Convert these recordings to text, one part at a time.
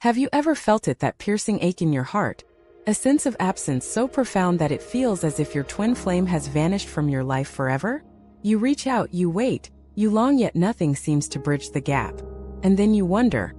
Have you ever felt it, that piercing ache in your heart? A sense of absence so profound that it feels as if your twin flame has vanished from your life forever? You reach out, you wait, you long, yet nothing seems to bridge the gap. And then you wonder,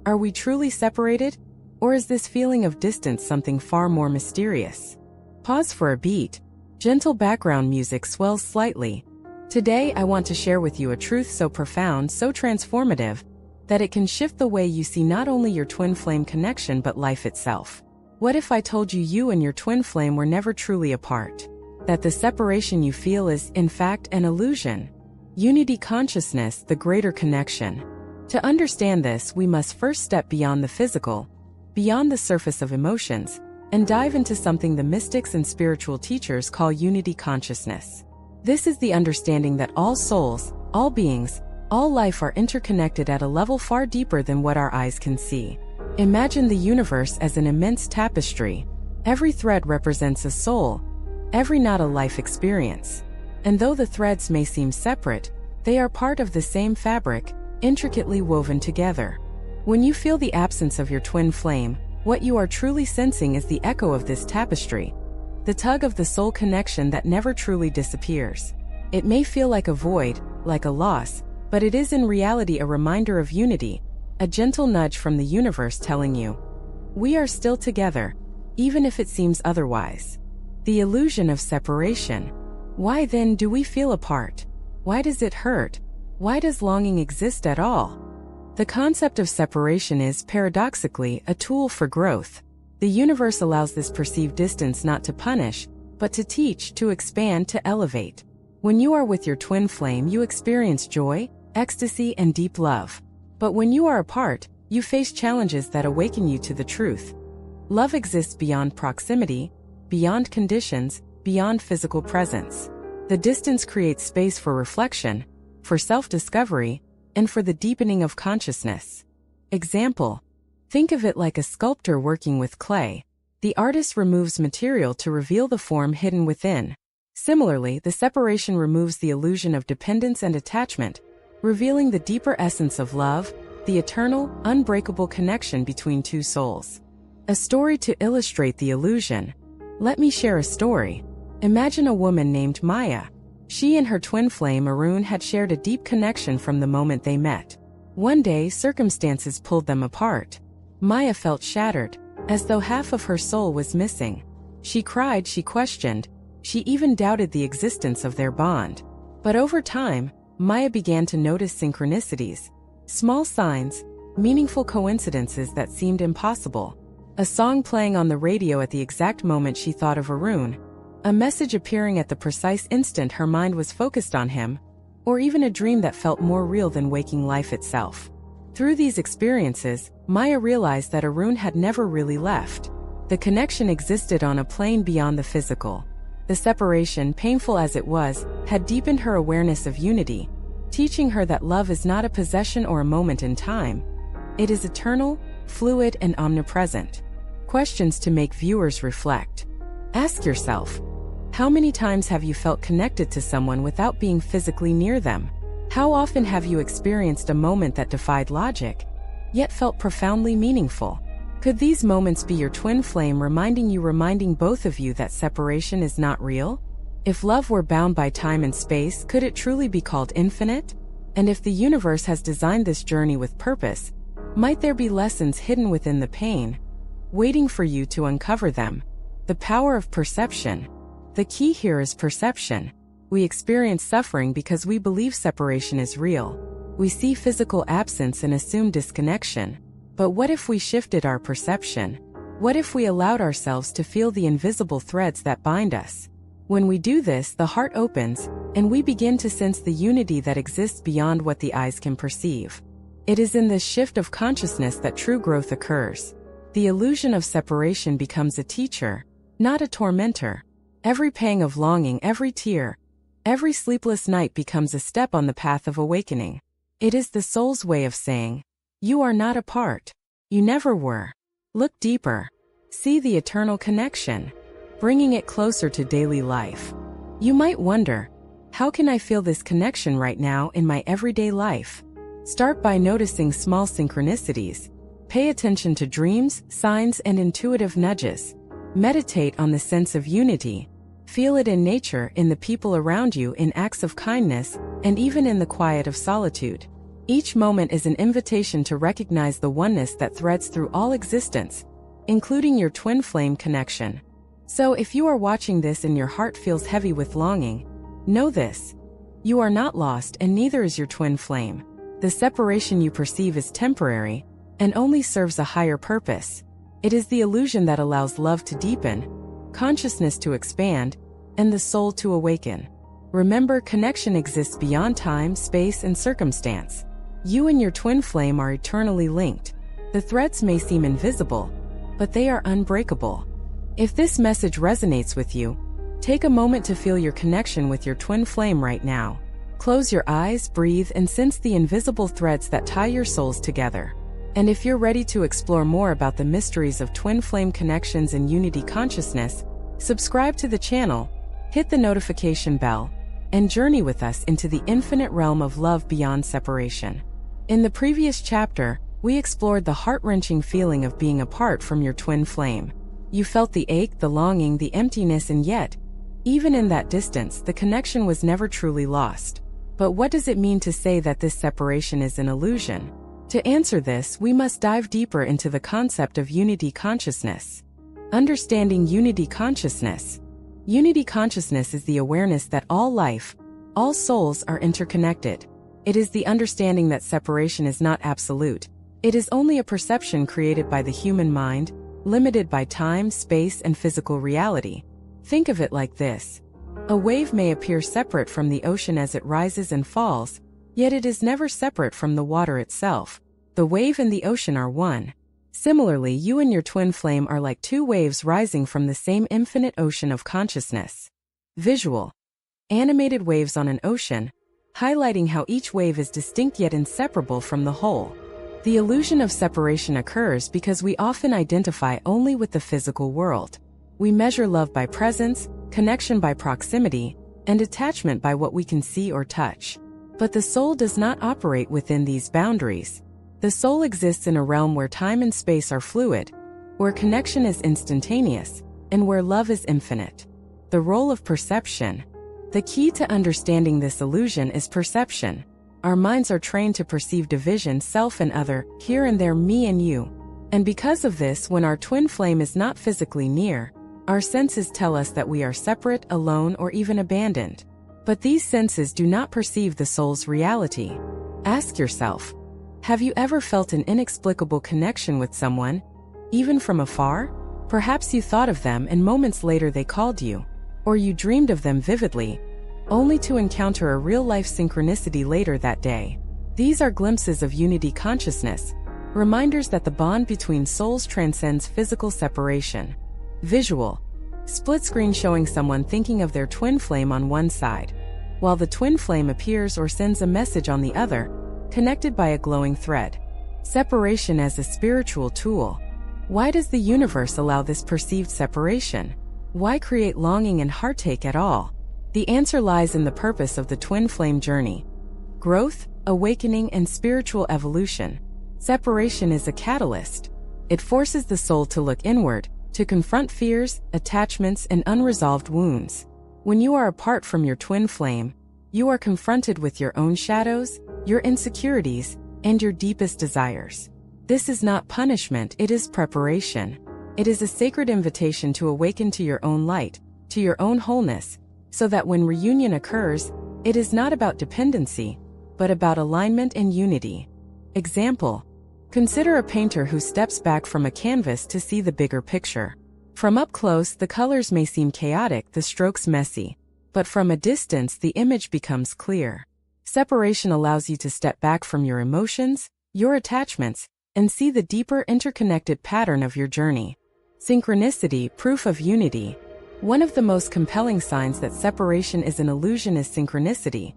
are we truly separated? Or is this feeling of distance something far more mysterious? Pause for a beat. Gentle background music swells slightly. Today I want to share with you a truth so profound, so transformative, that it can shift the way you see not only your twin flame connection but life itself. What if I told you you and your twin flame were never truly apart? That the separation you feel is, in fact, an illusion? Unity consciousness, the greater connection. To understand this, we must first step beyond the physical, beyond the surface of emotions, and dive into something the mystics and spiritual teachers call unity consciousness. This is the understanding that all souls, all beings, all life are interconnected at a level far deeper than what our eyes can see. Imagine the universe as an immense tapestry. Every thread represents a soul, every knot a life experience. And though the threads may seem separate, they are part of the same fabric, intricately woven together. When you feel the absence of your twin flame, what you are truly sensing is the echo of this tapestry, the tug of the soul connection that never truly disappears. It may feel like a void, like a loss, but it is in reality a reminder of unity, a gentle nudge from the universe telling you, we are still together, even if it seems otherwise. The illusion of separation. Why then do we feel apart? Why does it hurt? Why does longing exist at all? The concept of separation is, paradoxically, a tool for growth. The universe allows this perceived distance not to punish, but to teach, to expand, to elevate. When you are with your twin flame, you experience joy, ecstasy, and deep love. But when you are apart, you face challenges that awaken you to the truth. Love exists beyond proximity, beyond conditions, beyond physical presence. The distance creates space for reflection, for self-discovery, and for the deepening of consciousness. Example: think of it like a sculptor working with clay. The artist removes material to reveal the form hidden within. Similarly, the separation removes the illusion of dependence and attachment, revealing the deeper essence of love, the eternal, unbreakable connection between two souls. A story to illustrate the illusion. Let me share a story. Imagine a woman named Maya. She and her twin flame Arun had shared a deep connection from the moment they met. One day, circumstances pulled them apart. Maya felt shattered, as though half of her soul was missing. She cried, she questioned, she even doubted the existence of their bond. But over time, Maya began to notice synchronicities, small signs, meaningful coincidences that seemed impossible. A song playing on the radio at the exact moment she thought of Arun, a message appearing at the precise instant her mind was focused on him, or even a dream that felt more real than waking life itself. Through these experiences, Maya realized that Arun had never really left. The connection existed on a plane beyond the physical. The separation, painful as it was, had deepened her awareness of unity, teaching her that love is not a possession or a moment in time. It is eternal, fluid, and omnipresent. Questions to make viewers reflect. Ask yourself, how many times have you felt connected to someone without being physically near them? How often have you experienced a moment that defied logic, yet felt profoundly meaningful? Could these moments be your twin flame reminding both of you that separation is not real? If love were bound by time and space, could it truly be called infinite? And if the universe has designed this journey with purpose, might there be lessons hidden within the pain, waiting for you to uncover them? The power of perception. The key here is perception. We experience suffering because we believe separation is real. We see physical absence and assume disconnection. But what if we shifted our perception? What if we allowed ourselves to feel the invisible threads that bind us? When we do this, the heart opens, and we begin to sense the unity that exists beyond what the eyes can perceive. It is in this shift of consciousness that true growth occurs. The illusion of separation becomes a teacher, not a tormentor. Every pang of longing, every tear, every sleepless night becomes a step on the path of awakening. It is the soul's way of saying, you are not apart. You never were. Look deeper. See the eternal connection, bringing it closer to daily life. You might wonder, how can I feel this connection right now in my everyday life? Start by noticing small synchronicities. Pay attention to dreams, signs, and intuitive nudges. Meditate on the sense of unity. Feel it in nature, in the people around you, in acts of kindness, and even in the quiet of solitude. Each moment is an invitation to recognize the oneness that threads through all existence, including your twin flame connection. So if you are watching this and your heart feels heavy with longing, know this: you are not lost, and neither is your twin flame. The separation you perceive is temporary and only serves a higher purpose. It is the illusion that allows love to deepen, consciousness to expand, and the soul to awaken. Remember, connection exists beyond time, space, and circumstance. You and your twin flame are eternally linked. The threads may seem invisible, but they are unbreakable. If this message resonates with you, take a moment to feel your connection with your twin flame right now. Close your eyes, breathe, and sense the invisible threads that tie your souls together. And if you're ready to explore more about the mysteries of twin flame connections and unity consciousness, subscribe to the channel, hit the notification bell, and journey with us into the infinite realm of love beyond separation. In the previous chapter, we explored the heart-wrenching feeling of being apart from your twin flame. You felt the ache, the longing, the emptiness, and yet, even in that distance, the connection was never truly lost. But what does it mean to say that this separation is an illusion? To answer this, we must dive deeper into the concept of unity consciousness. Understanding unity consciousness. Unity consciousness is the awareness that all life, all souls are interconnected. It is the understanding that separation is not absolute. It is only a perception created by the human mind, limited by time, space, and physical reality. Think of it like this. A wave may appear separate from the ocean as it rises and falls, yet it is never separate from the water itself. The wave and the ocean are one. Similarly, you and your twin flame are like two waves rising from the same infinite ocean of consciousness. Visual. Animated waves on an ocean, highlighting how each wave is distinct yet inseparable from the whole. The illusion of separation occurs because we often identify only with the physical world. We measure love by presence, connection by proximity, and attachment by what we can see or touch. But the soul does not operate within these boundaries. The soul exists in a realm where time and space are fluid, where connection is instantaneous, and where love is infinite. The role of perception. The key to understanding this illusion is perception. Our minds are trained to perceive division, self and other, here and there, me and you. And because of this, when our twin flame is not physically near, our senses tell us that we are separate, alone, or even abandoned. But these senses do not perceive the soul's reality. Ask yourself, have you ever felt an inexplicable connection with someone, even from afar? Perhaps you thought of them and moments later they called you, or you dreamed of them vividly, only to encounter a real-life synchronicity later that day. These are glimpses of unity consciousness, reminders that the bond between souls transcends physical separation. Visual. Split screen showing someone thinking of their twin flame on one side, while the twin flame appears or sends a message on the other, connected by a glowing thread. Separation as a spiritual tool. Why does the universe allow this perceived separation? Why create longing and heartache at all? The answer lies in the purpose of the twin flame journey. Growth, awakening, and spiritual evolution. Separation is a catalyst. It forces the soul to look inward, to confront fears, attachments, and unresolved wounds. When you are apart from your twin flame, you are confronted with your own shadows, your insecurities, and your deepest desires. This is not punishment, it is preparation. It is a sacred invitation to awaken to your own light, to your own wholeness, so that when reunion occurs, it is not about dependency, but about alignment and unity. Example. Consider a painter who steps back from a canvas to see the bigger picture. From up close, the colors may seem chaotic, the strokes messy, but from a distance, the image becomes clear. Separation allows you to step back from your emotions, your attachments, and see the deeper interconnected pattern of your journey. Synchronicity, proof of unity. One of the most compelling signs that separation is an illusion is synchronicity.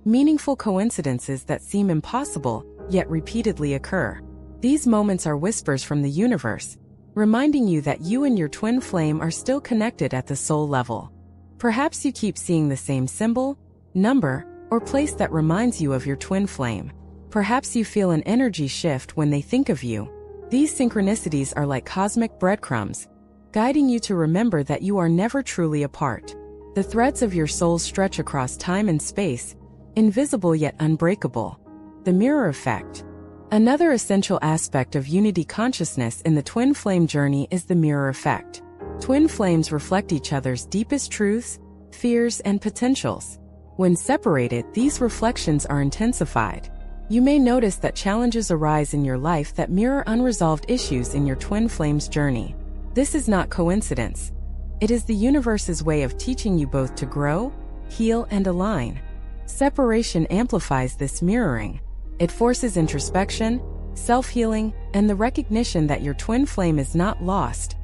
Meaningful coincidences that seem impossible, yet repeatedly occur. These moments are whispers from the universe, reminding you that you and your twin flame are still connected at the soul level. Perhaps you keep seeing the same symbol, number, or place that reminds you of your twin flame. Perhaps you feel an energy shift when they think of you, These synchronicities are like cosmic breadcrumbs, guiding you to remember that you are never truly apart. The threads of your soul stretch across time and space, invisible yet unbreakable. The mirror effect. Another essential aspect of unity consciousness in the twin flame journey is the mirror effect. Twin flames reflect each other's deepest truths, fears, and potentials. When separated, these reflections are intensified. You may notice that challenges arise in your life that mirror unresolved issues in your twin flames journey. This is not coincidence. It is the universe's way of teaching you both to grow, heal, and align. Separation amplifies this mirroring. It forces introspection, self-healing, and the recognition that your twin flame is not lost.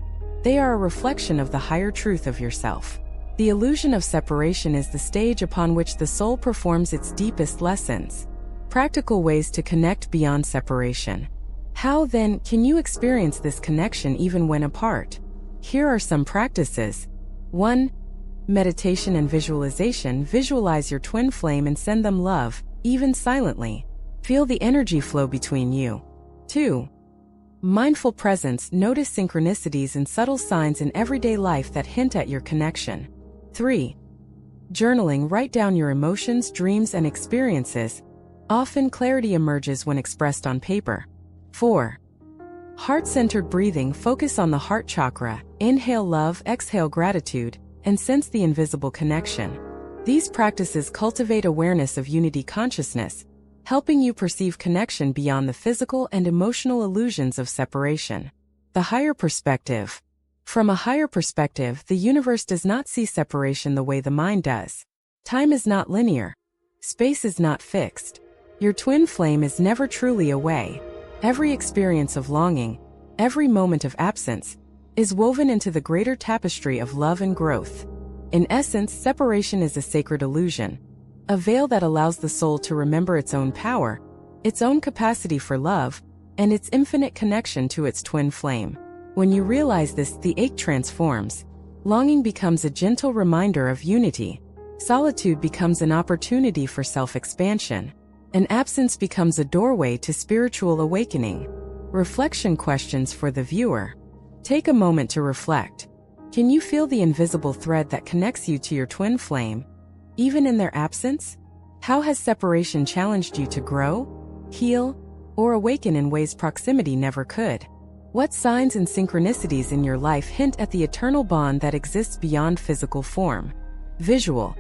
They are a reflection of the higher truth of yourself. The illusion of separation is the stage upon which the soul performs its deepest lessons. Practical ways to connect beyond separation. How, then, can you experience this connection even when apart? Here are some practices. 1. Meditation and visualization. Visualize your twin flame and send them love, even silently. Feel the energy flow between you. 2. Mindful presence. Notice synchronicities and subtle signs in everyday life that hint at your connection. 3. Journaling. Write down your emotions, dreams, and experiences. Often clarity emerges when expressed on paper. 4. Heart-centered breathing. Focus on the heart chakra. Inhale love, exhale gratitude, and sense the invisible connection. These practices cultivate awareness of unity consciousness, helping you perceive connection beyond the physical and emotional illusions of separation. The higher perspective. From a higher perspective, the universe does not see separation the way the mind does. Time is not linear. Space is not fixed. Your twin flame is never truly away. Every experience of longing, every moment of absence, is woven into the greater tapestry of love and growth. In essence, separation is a sacred illusion, a veil that allows the soul to remember its own power, its own capacity for love, and its infinite connection to its twin flame. When you realize this, the ache transforms. Longing becomes a gentle reminder of unity. Solitude becomes an opportunity for self-expansion. And absence becomes a doorway to spiritual awakening. Reflection questions for the viewer. Take a moment to reflect. Can you feel the invisible thread that connects you to your twin flame, even in their absence? How has separation challenged you to grow, heal, or awaken in ways proximity never could? What signs and synchronicities in your life hint at the eternal bond that exists beyond physical form? Visual.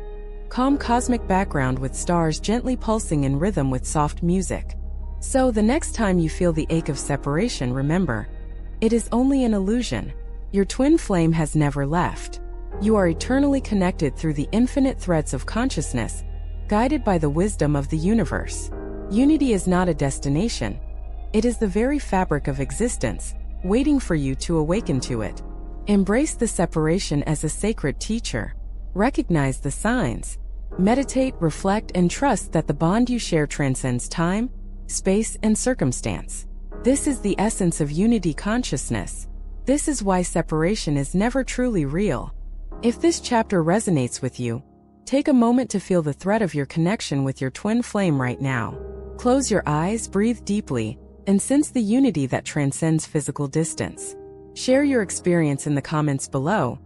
Calm cosmic background with stars gently pulsing in rhythm with soft music. So the next time you feel the ache of separation, remember, it is only an illusion. Your twin flame has never left. You are eternally connected through the infinite threads of consciousness, guided by the wisdom of the universe. Unity is not a destination. It is the very fabric of existence, waiting for you to awaken to it. Embrace the separation as a sacred teacher. Recognize the signs. Meditate, reflect, and trust that the bond you share transcends time, space, and circumstance. This is the essence of unity consciousness. This is why separation is never truly real. If this chapter resonates with you, take a moment to feel the thread of your connection with your twin flame right now. Close your eyes, breathe deeply, and sense the unity that transcends physical distance. Share your experience in the comments below.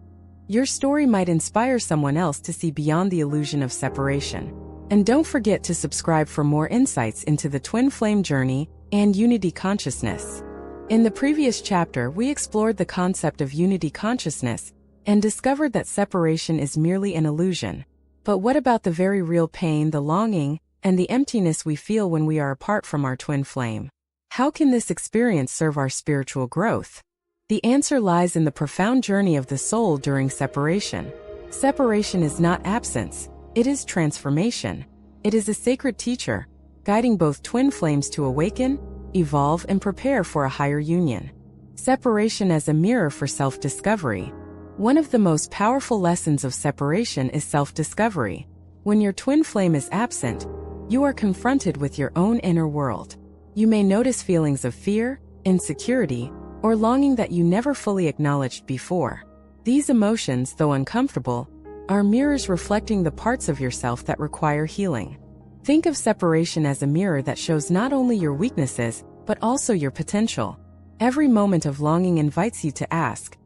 Your story might inspire someone else to see beyond the illusion of separation. And don't forget to subscribe for more insights into the twin flame journey and unity consciousness. In the previous chapter, we explored the concept of unity consciousness and discovered that separation is merely an illusion. But what about the very real pain, the longing, and the emptiness we feel when we are apart from our twin flame? How can this experience serve our spiritual growth? The answer lies in the profound journey of the soul during separation. Separation is not absence, it is transformation. It is a sacred teacher, guiding both twin flames to awaken, evolve, and prepare for a higher union. Separation as a mirror for self-discovery. One of the most powerful lessons of separation is self-discovery. When your twin flame is absent, you are confronted with your own inner world. You may notice feelings of fear, insecurity, or longing that you never fully acknowledged before. These emotions, though uncomfortable, are mirrors reflecting the parts of yourself that require healing. Think of separation as a mirror that shows not only your weaknesses, but also your potential. Every moment of longing invites you to ask,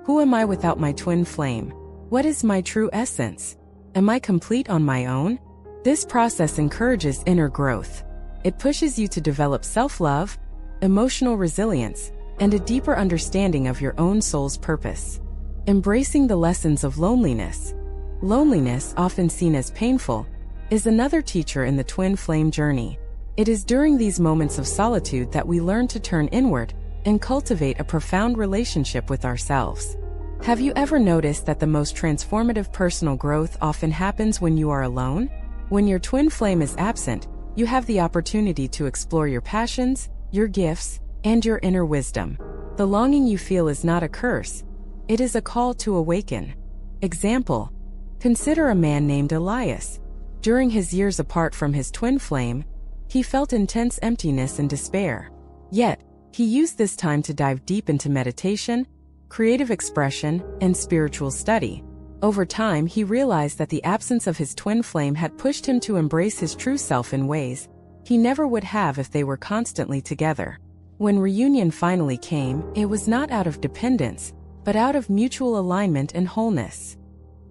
who am I without my twin flame? What is my true essence? Am I complete on my own? This process encourages inner growth. It pushes you to develop self-love, emotional resilience, and a deeper understanding of your own soul's purpose. Embracing the lessons of loneliness. Loneliness, often seen as painful, is another teacher in the twin flame journey. It is during these moments of solitude that we learn to turn inward and cultivate a profound relationship with ourselves. Have you ever noticed that the most transformative personal growth often happens when you are alone? When your twin flame is absent, you have the opportunity to explore your passions, your gifts, and your inner wisdom. The longing you feel is not a curse. It is a call to awaken. Example: consider a man named Elias. During his years apart from his twin flame, he felt intense emptiness and despair. Yet, he used this time to dive deep into meditation, creative expression, and spiritual study. Over time, he realized that the absence of his twin flame had pushed him to embrace his true self in ways he never would have if they were constantly together. When reunion finally came, it was not out of dependence, but out of mutual alignment and wholeness.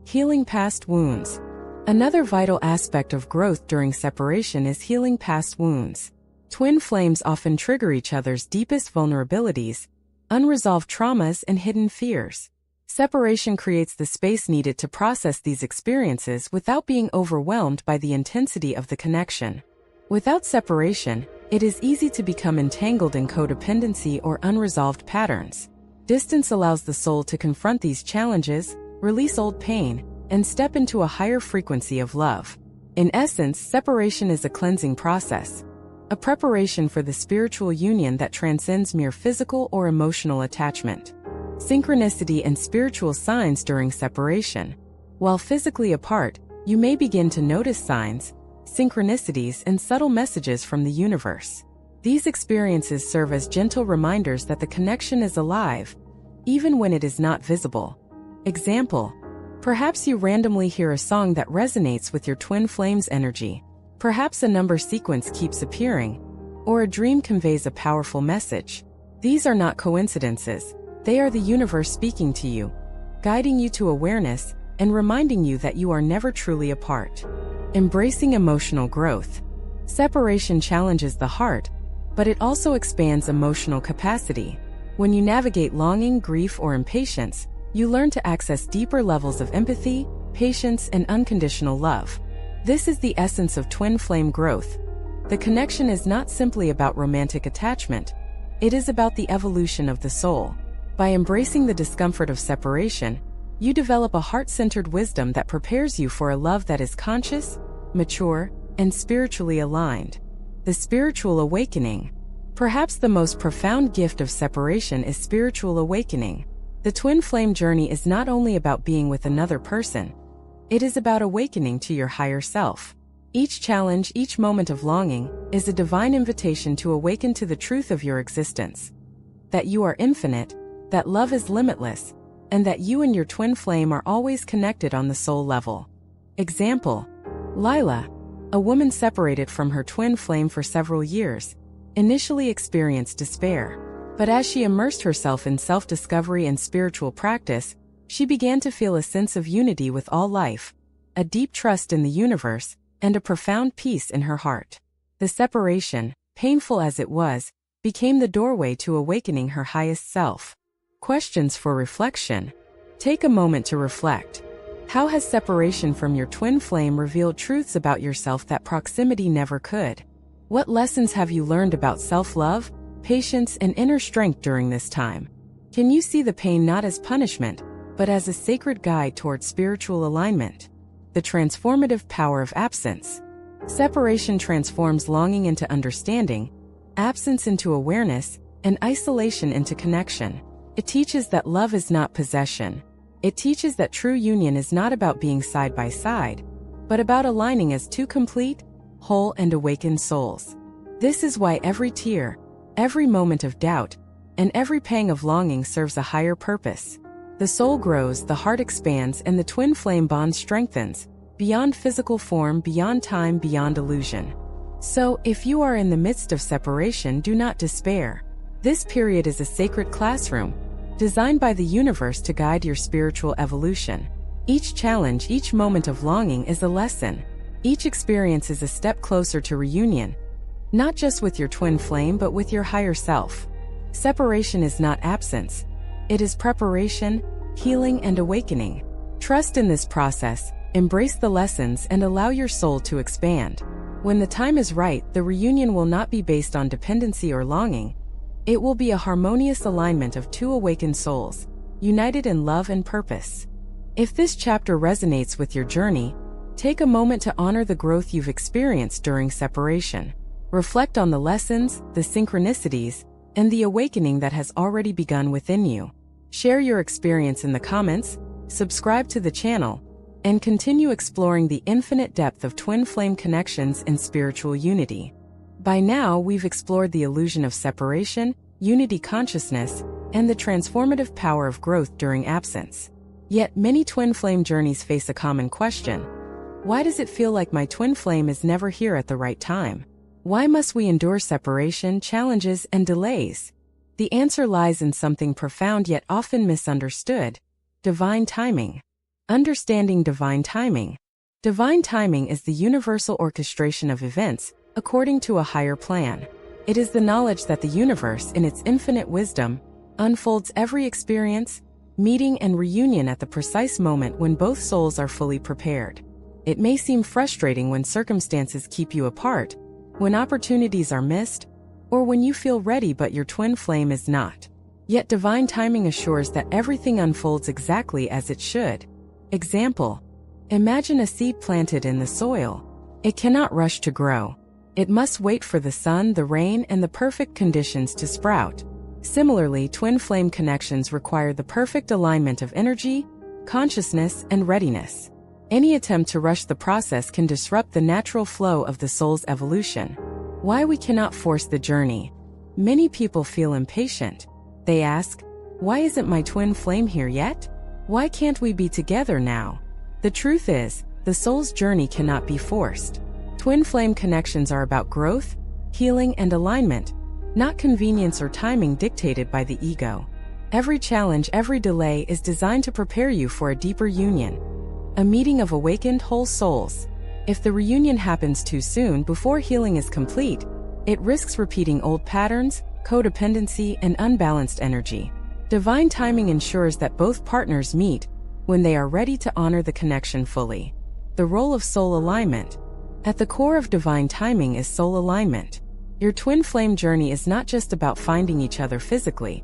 Healing past wounds. Another vital aspect of growth during separation is healing past wounds. Twin flames often trigger each other's deepest vulnerabilities, unresolved traumas, and hidden fears. Separation creates the space needed to process these experiences without being overwhelmed by the intensity of the connection. Without separation, it is easy to become entangled in codependency or unresolved patterns. Distance allows the soul to confront these challenges, release old pain, and step into a higher frequency of love. In essence, separation is a cleansing process, a preparation for the spiritual union that transcends mere physical or emotional attachment. Synchronicity and spiritual signs during separation. While physically apart, you may begin to notice signs, synchronicities, and subtle messages from the universe. These experiences serve as gentle reminders that the connection is alive, even when it is not visible. Example: perhaps you randomly hear a song that resonates with your twin flame's energy. Perhaps a number sequence keeps appearing, or a dream conveys a powerful message. These are not coincidences. They are the universe speaking to you, guiding you to awareness, and reminding you that you are never truly apart. Embracing emotional growth. Separation challenges the heart, but it also expands emotional capacity. When you navigate longing, grief, or impatience, you learn to access deeper levels of empathy, patience, and unconditional love. This is the essence of twin flame growth. The connection is not simply about romantic attachment. It is about the evolution of the soul. By embracing the discomfort of separation, you develop a heart-centered wisdom that prepares you for a love that is conscious, mature, and spiritually aligned. The spiritual awakening. Perhaps the most profound gift of separation is spiritual awakening. The twin flame journey is not only about being with another person. It is about awakening to your higher self. Each challenge, each moment of longing, is a divine invitation to awaken to the truth of your existence. That you are infinite, that love is limitless, and that you and your twin flame are always connected on the soul level. Example: Lila, a woman separated from her twin flame for several years, initially experienced despair. But as she immersed herself in self-discovery and spiritual practice, she began to feel a sense of unity with all life, a deep trust in the universe, and a profound peace in her heart. The separation, painful as it was, became the doorway to awakening her highest self. Questions for reflection. Take a moment to reflect. How has separation from your twin flame revealed truths about yourself that proximity never could? What lessons have you learned about self-love, patience, and inner strength during this time? Can you see the pain not as punishment, but as a sacred guide towards spiritual alignment? The transformative power of absence. Separation transforms longing into understanding, absence into awareness, and isolation into connection. It teaches that love is not possession. It teaches that true union is not about being side by side, but about aligning as two complete, whole, and awakened souls. This is why every tear, every moment of doubt, and every pang of longing serves a higher purpose. The soul grows, the heart expands, and the twin flame bond strengthens, beyond physical form, beyond time, beyond illusion. So, if you are in the midst of separation, do not despair. This period is a sacred classroom, designed by the universe to guide your spiritual evolution. Each challenge, each moment of longing is a lesson. Each experience is a step closer to reunion, not just with your twin flame but with your higher self. Separation is not absence. It is preparation, healing, and awakening. Trust in this process, embrace the lessons, and allow your soul to expand. When the time is right, the reunion will not be based on dependency or longing. It will be a harmonious alignment of two awakened souls, united in love and purpose. If this chapter resonates with your journey, take a moment to honor the growth you've experienced during separation. Reflect on the lessons, the synchronicities, and the awakening that has already begun within you. Share your experience in the comments, subscribe to the channel, and continue exploring the infinite depth of twin flame connections and spiritual unity. By now, we've explored the illusion of separation, unity consciousness, and the transformative power of growth during absence. Yet, many twin flame journeys face a common question. Why does it feel like my twin flame is never here at the right time? Why must we endure separation, challenges, and delays? The answer lies in something profound yet often misunderstood: divine timing. Understanding divine timing. Divine timing is the universal orchestration of events according to a higher plan. It is the knowledge that the universe, in its infinite wisdom, unfolds every experience, meeting, and reunion at the precise moment when both souls are fully prepared. It may seem frustrating when circumstances keep you apart, when opportunities are missed, or when you feel ready but your twin flame is not. Yet divine timing assures that everything unfolds exactly as it should. Example: imagine a seed planted in the soil. It cannot rush to grow. It must wait for the sun, the rain, and the perfect conditions to sprout. Similarly, twin flame connections require the perfect alignment of energy, consciousness, and readiness. Any attempt to rush the process can disrupt the natural flow of the soul's evolution. Why we cannot force the journey. Many people feel impatient. They ask, why isn't my twin flame here yet? Why can't we be together now? The truth is, the soul's journey cannot be forced. Twin flame connections are about growth, healing, and alignment, not convenience or timing dictated by the ego. Every challenge, every delay is designed to prepare you for a deeper union, a meeting of awakened whole souls. If the reunion happens too soon, before healing is complete, it risks repeating old patterns, codependency, and unbalanced energy. Divine timing ensures that both partners meet when they are ready to honor the connection fully. The role of soul alignment. At the core of divine timing is soul alignment. Your twin flame journey is not just about finding each other physically.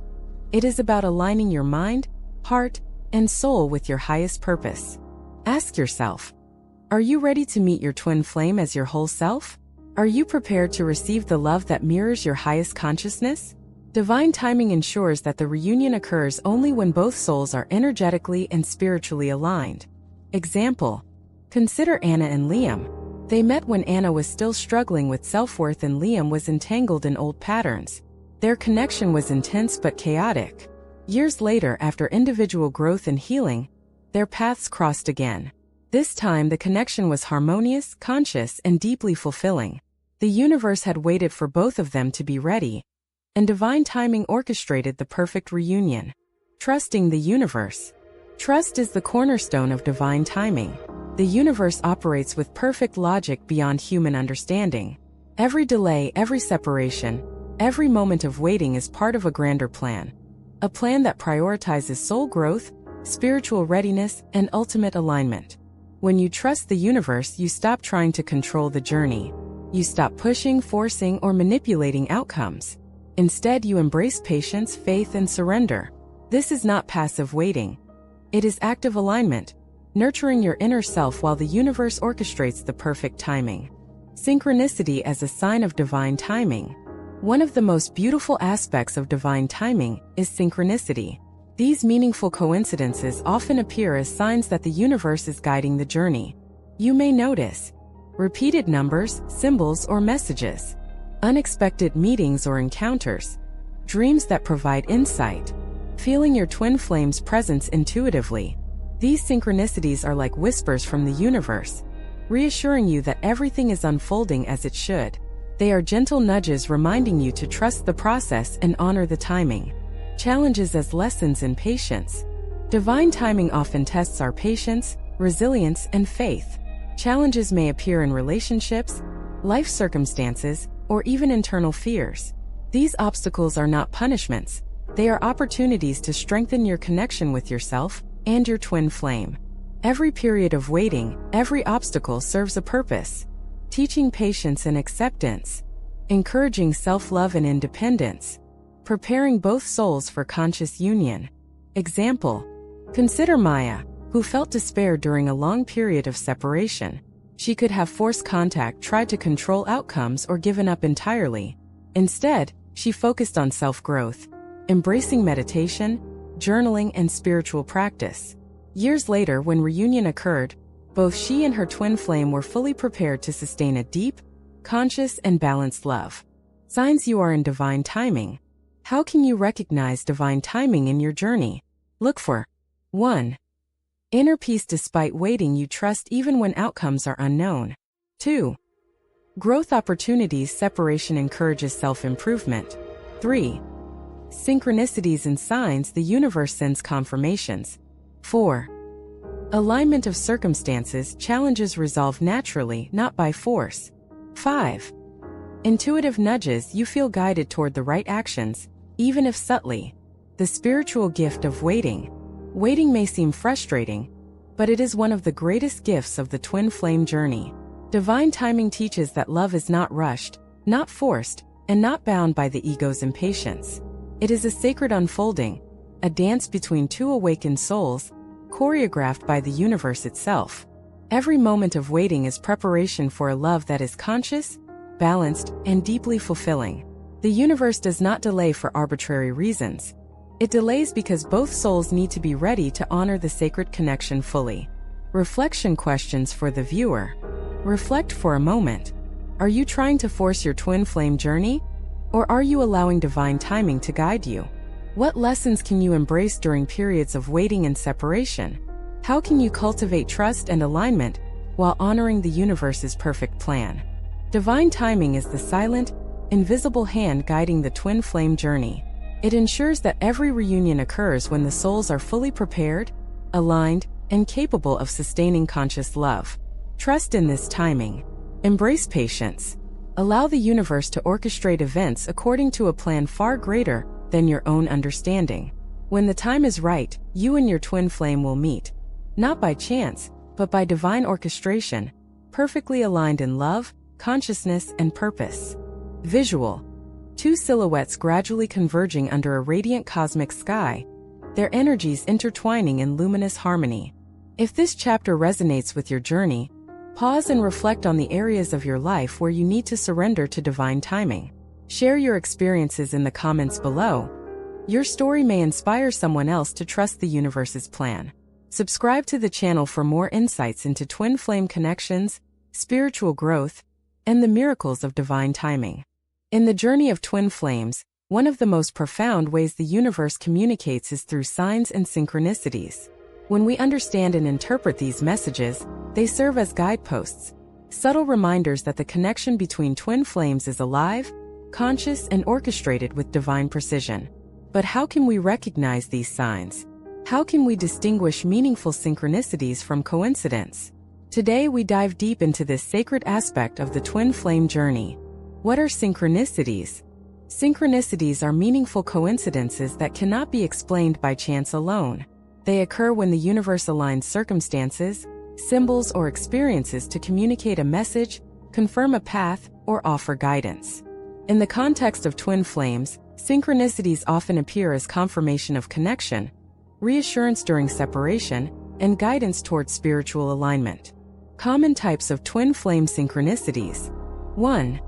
It is about aligning your mind, heart, and soul with your highest purpose. Ask yourself, are you ready to meet your twin flame as your whole self? Are you prepared to receive the love that mirrors your highest consciousness? Divine timing ensures that the reunion occurs only when both souls are energetically and spiritually aligned. Example: consider Anna and Liam. They met when Anna was still struggling with self-worth and Liam was entangled in old patterns. Their connection was intense but chaotic. Years later, after individual growth and healing, their paths crossed again. This time, the connection was harmonious, conscious, and deeply fulfilling. The universe had waited for both of them to be ready, and divine timing orchestrated the perfect reunion. Trusting the universe. Trust is the cornerstone of divine timing. The universe operates with perfect logic beyond human understanding. Every delay, every separation, every moment of waiting is part of a grander plan. A plan that prioritizes soul growth, spiritual readiness, and ultimate alignment. When you trust the universe, you stop trying to control the journey. You stop pushing, forcing, or manipulating outcomes. Instead, you embrace patience, faith, and surrender. This is not passive waiting. It is active alignment, nurturing your inner self while the universe orchestrates the perfect timing. Synchronicity as a sign of divine timing. One of the most beautiful aspects of divine timing is synchronicity. These meaningful coincidences often appear as signs that the universe is guiding the journey. You may notice repeated numbers, symbols, or messages, unexpected meetings or encounters, dreams that provide insight, feeling your twin flame's presence intuitively. These synchronicities are like whispers from the universe, reassuring you that everything is unfolding as it should. They are gentle nudges reminding you to trust the process and honor the timing. Challenges as lessons in patience. Divine timing often tests our patience, resilience, and faith. Challenges may appear in relationships, life circumstances, or even internal fears. These obstacles are not punishments. They are opportunities to strengthen your connection with yourself and your twin flame. Every period of waiting, every obstacle serves a purpose. Teaching patience and acceptance. Encouraging self-love and independence. Preparing both souls for conscious union. Example: consider Maya, who felt despair during a long period of separation. She could have forced contact, tried to control outcomes, or given up entirely. Instead, she focused on self-growth, embracing meditation, journaling, and spiritual practice. Years later, when reunion occurred, both she and her twin flame were fully prepared to sustain a deep, conscious, and balanced love. Signs you are in divine timing. How can you recognize divine timing in your journey? Look for 1. Inner peace despite waiting. You trust even when outcomes are unknown. 2. Growth opportunities. Separation encourages self-improvement. 3. Synchronicities and signs. The universe sends confirmations. 4. Alignment of circumstances. Challenges resolve naturally, not by force. 5. Intuitive nudges. You feel guided toward the right actions, even if subtly. The spiritual gift of waiting. Waiting may seem frustrating, but it is one of the greatest gifts of the twin flame journey. Divine timing teaches that love is not rushed, not forced, and not bound by the ego's impatience. It is a sacred unfolding, a dance between two awakened souls, choreographed by the universe itself. Every moment of waiting is preparation for a love that is conscious, balanced, and deeply fulfilling. The universe does not delay for arbitrary reasons. It delays because both souls need to be ready to honor the sacred connection fully. Reflection questions for the viewer. Reflect for a moment. Are you trying to force your twin flame journey? Or are you allowing divine timing to guide you? What lessons can you embrace during periods of waiting and separation? How can you cultivate trust and alignment while honoring the universe's perfect plan? Divine timing is the silent, invisible hand guiding the twin flame journey. It ensures that every reunion occurs when the souls are fully prepared, aligned, and capable of sustaining conscious love. Trust in this timing. Embrace patience. Allow the universe to orchestrate events according to a plan far greater than your own understanding. When the time is right, you and your twin flame will meet. Not by chance, but by divine orchestration, perfectly aligned in love, consciousness, and purpose. Visual. Two silhouettes gradually converging under a radiant cosmic sky, their energies intertwining in luminous harmony. If this chapter resonates with your journey, pause and reflect on the areas of your life where you need to surrender to divine timing. Share your experiences in the comments below. Your story may inspire someone else to trust the universe's plan. Subscribe to the channel for more insights into twin flame connections, spiritual growth, and the miracles of divine timing. In the journey of twin flames, one of the most profound ways the universe communicates is through signs and synchronicities. When we understand and interpret these messages, they serve as guideposts, subtle reminders that the connection between twin flames is alive, conscious, and orchestrated with divine precision. But how can we recognize these signs? How can we distinguish meaningful synchronicities from coincidence? Today we dive deep into this sacred aspect of the twin flame journey. What are synchronicities? Synchronicities are meaningful coincidences that cannot be explained by chance alone. They occur when the universe aligns circumstances, symbols, or experiences to communicate a message, confirm a path, or offer guidance. In the context of twin flames, synchronicities often appear as confirmation of connection, reassurance during separation, and guidance towards spiritual alignment. Common types of twin flame synchronicities. 1.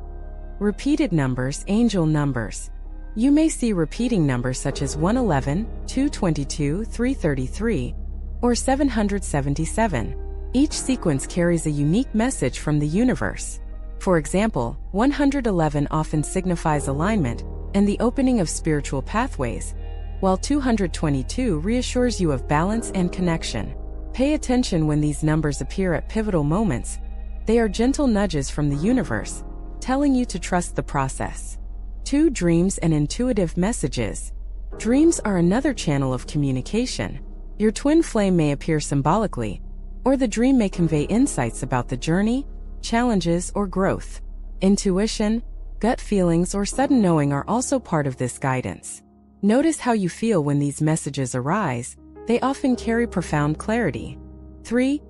Repeated numbers, angel numbers. You may see repeating numbers such as 111, 222, 333, or 777. Each sequence carries a unique message from the universe. For example, 111 often signifies alignment and the opening of spiritual pathways, while 222 reassures you of balance and connection. Pay attention when these numbers appear at pivotal moments. They are gentle nudges from the universe, telling you to trust the process. 2. Dreams and intuitive messages. Dreams are another channel of communication. Your twin flame may appear symbolically, or the dream may convey insights about the journey, challenges, or growth. Intuition, gut feelings, or sudden knowing are also part of this guidance. Notice how you feel when these messages arise. They often carry profound clarity. 3.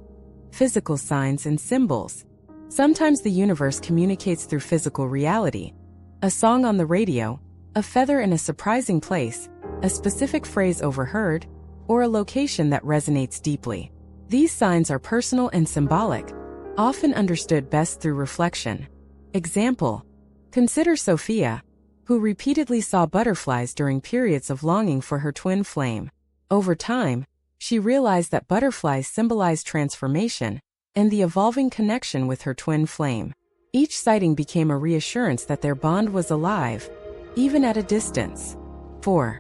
Physical signs and symbols. Sometimes the universe communicates through physical reality. A song on the radio, a feather in a surprising place, a specific phrase overheard, or a location that resonates deeply. These signs are personal and symbolic, often understood best through reflection. Example: consider Sophia, who repeatedly saw butterflies during periods of longing for her twin flame. Over time, she realized that butterflies symbolize transformation and the evolving connection with her twin flame. Each sighting became a reassurance that their bond was alive, even at a distance. 4.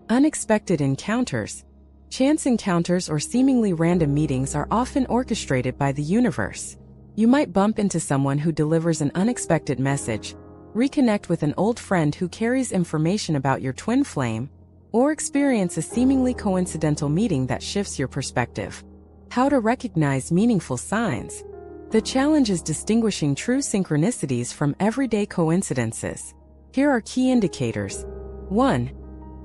Unexpected encounters. Chance encounters or seemingly random meetings are often orchestrated by the universe. You might bump into someone who delivers an unexpected message, reconnect with an old friend who carries information about your twin flame, or experience a seemingly coincidental meeting that shifts your perspective. How to recognize meaningful signs. The challenge is distinguishing true synchronicities from everyday coincidences. Here are key indicators. 1.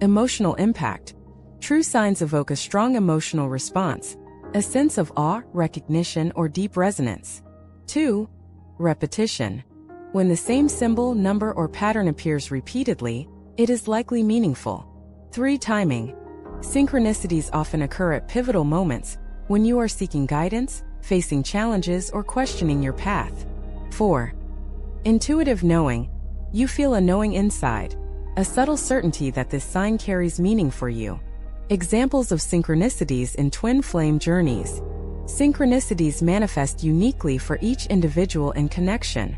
Emotional impact. True signs evoke a strong emotional response, a sense of awe, recognition, or deep resonance. 2. Repetition. When the same symbol, number, or pattern appears repeatedly, it is likely meaningful. 3. Timing. Synchronicities often occur at pivotal moments, when you are seeking guidance, facing challenges, or questioning your path. 4. Intuitive knowing. You feel a knowing inside, a subtle certainty that this sign carries meaning for you. Examples of synchronicities in twin flame journeys. Synchronicities manifest uniquely for each individual and connection.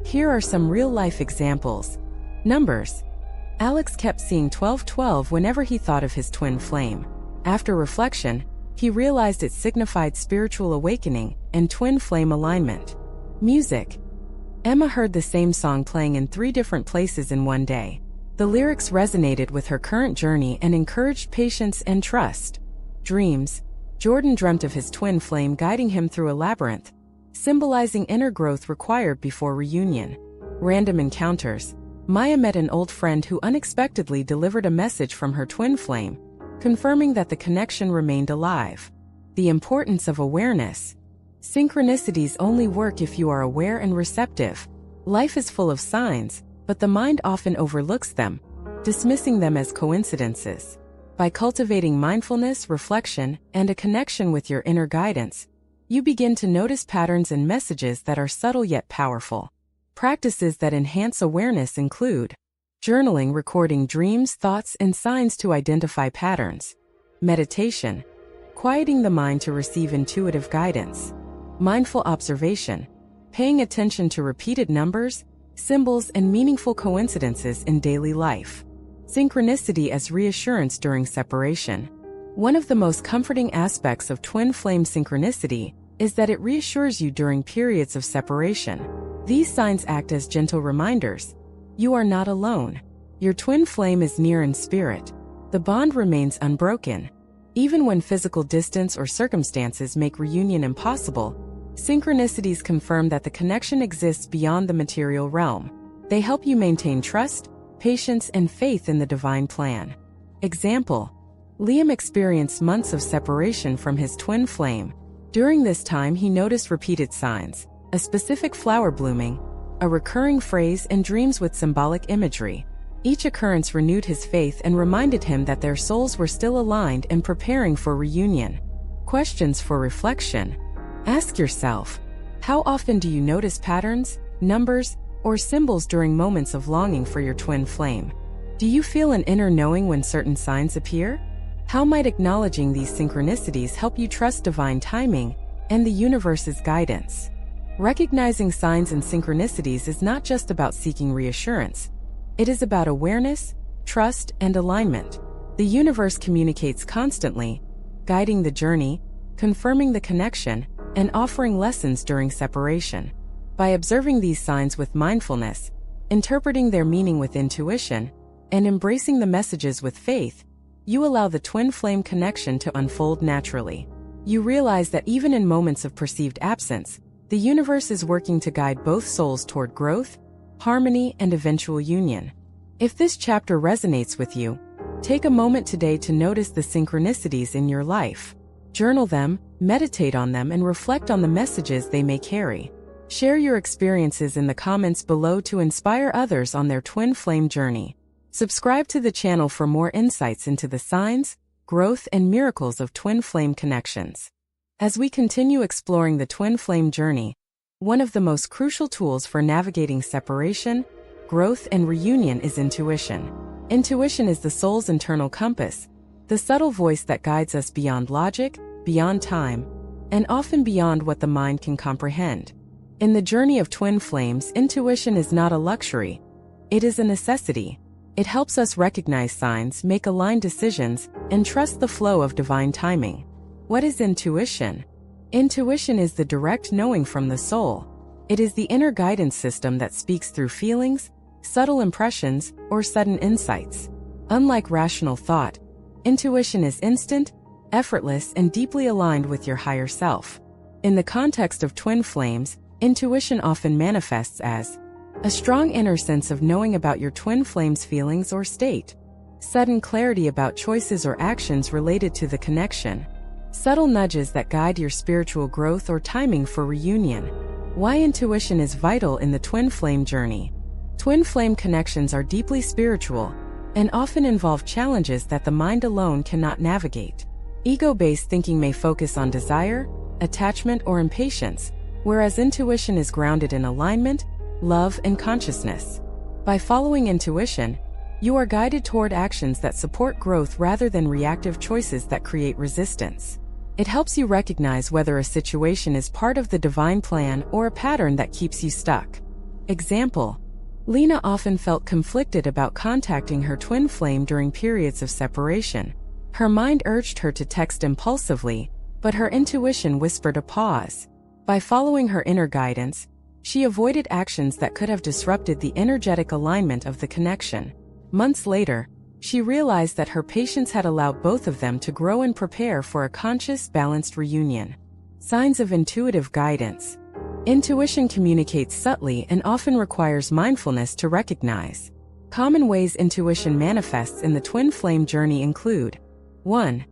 Here are some real-life examples. Numbers. Alex kept seeing 1212 whenever he thought of his twin flame. After reflection, he realized it signified spiritual awakening and twin flame alignment. Music. Emma heard the same song playing in 3 different places in one day. The lyrics resonated with her current journey and encouraged patience and trust. Dreams. Jordan dreamt of his twin flame guiding him through a labyrinth, symbolizing inner growth required before reunion. Random encounters. Maya met an old friend who unexpectedly delivered a message from her twin flame, confirming that the connection remained alive. The importance of awareness. Synchronicities only work if you are aware and receptive. Life is full of signs, but the mind often overlooks them, dismissing them as coincidences. By cultivating mindfulness, reflection, and a connection with your inner guidance, you begin to notice patterns and messages that are subtle yet powerful. Practices that enhance awareness include journaling, recording dreams, thoughts, and signs to identify patterns. Meditation, quieting the mind to receive intuitive guidance. Mindful observation, paying attention to repeated numbers, symbols, and meaningful coincidences in daily life. Synchronicity as reassurance during separation. One of the most comforting aspects of twin flame synchronicity is that it reassures you during periods of separation. These signs act as gentle reminders. You are not alone. Your twin flame is near in spirit. The bond remains unbroken. Even when physical distance or circumstances make reunion impossible, synchronicities confirm that the connection exists beyond the material realm. They help you maintain trust, patience, and faith in the divine plan. Example: Liam experienced months of separation from his twin flame. During this time, he noticed repeated signs, a specific flower blooming, a recurring phrase, and dreams with symbolic imagery. Each occurrence renewed his faith and reminded him that their souls were still aligned and preparing for reunion. Questions for reflection. Ask yourself, how often do you notice patterns, numbers, or symbols during moments of longing for your twin flame? Do you feel an inner knowing when certain signs appear? How might acknowledging these synchronicities help you trust divine timing and the universe's guidance? Recognizing signs and synchronicities is not just about seeking reassurance. It is about awareness, trust, and alignment. The universe communicates constantly, guiding the journey, confirming the connection, and offering lessons during separation. By observing these signs with mindfulness, interpreting their meaning with intuition, and embracing the messages with faith, you allow the twin flame connection to unfold naturally. You realize that even in moments of perceived absence, the universe is working to guide both souls toward growth, harmony, and eventual union. If this chapter resonates with you, take a moment today to notice the synchronicities in your life. Journal them, meditate on them, and reflect on the messages they may carry. Share your experiences in the comments below to inspire others on their twin flame journey. Subscribe to the channel for more insights into the signs, growth, and miracles of twin flame connections. As we continue exploring the twin flame journey, one of the most crucial tools for navigating separation, growth, and reunion is intuition. Intuition is the soul's internal compass, the subtle voice that guides us beyond logic, beyond time, and often beyond what the mind can comprehend. In the journey of twin flames, intuition is not a luxury. It is a necessity. It helps us recognize signs, make aligned decisions, and trust the flow of divine timing. What is intuition? Intuition is the direct knowing from the soul. It is the inner guidance system that speaks through feelings, subtle impressions, or sudden insights. Unlike rational thought, intuition is instant, effortless, and deeply aligned with your higher self. In the context of twin flames, intuition often manifests as a strong inner sense of knowing about your twin flame's feelings or state, sudden clarity about choices or actions related to the connection, subtle nudges that guide your spiritual growth or timing for reunion. Why intuition is vital in the twin flame journey. Twin flame connections are deeply spiritual and often involve challenges that the mind alone cannot navigate. Ego-based thinking may focus on desire, attachment, or impatience, whereas intuition is grounded in alignment, love, and consciousness. By following intuition, you are guided toward actions that support growth rather than reactive choices that create resistance. It helps you recognize whether a situation is part of the divine plan or a pattern that keeps you stuck. Example: Lena often felt conflicted about contacting her twin flame during periods of separation. Her mind urged her to text impulsively, but her intuition whispered a pause. By following her inner guidance, she avoided actions that could have disrupted the energetic alignment of the connection. Months later, she realized that her patience had allowed both of them to grow and prepare for a conscious, balanced reunion. Signs of intuitive guidance. Intuition communicates subtly and often requires mindfulness to recognize. Common ways intuition manifests in the twin flame journey include: 1.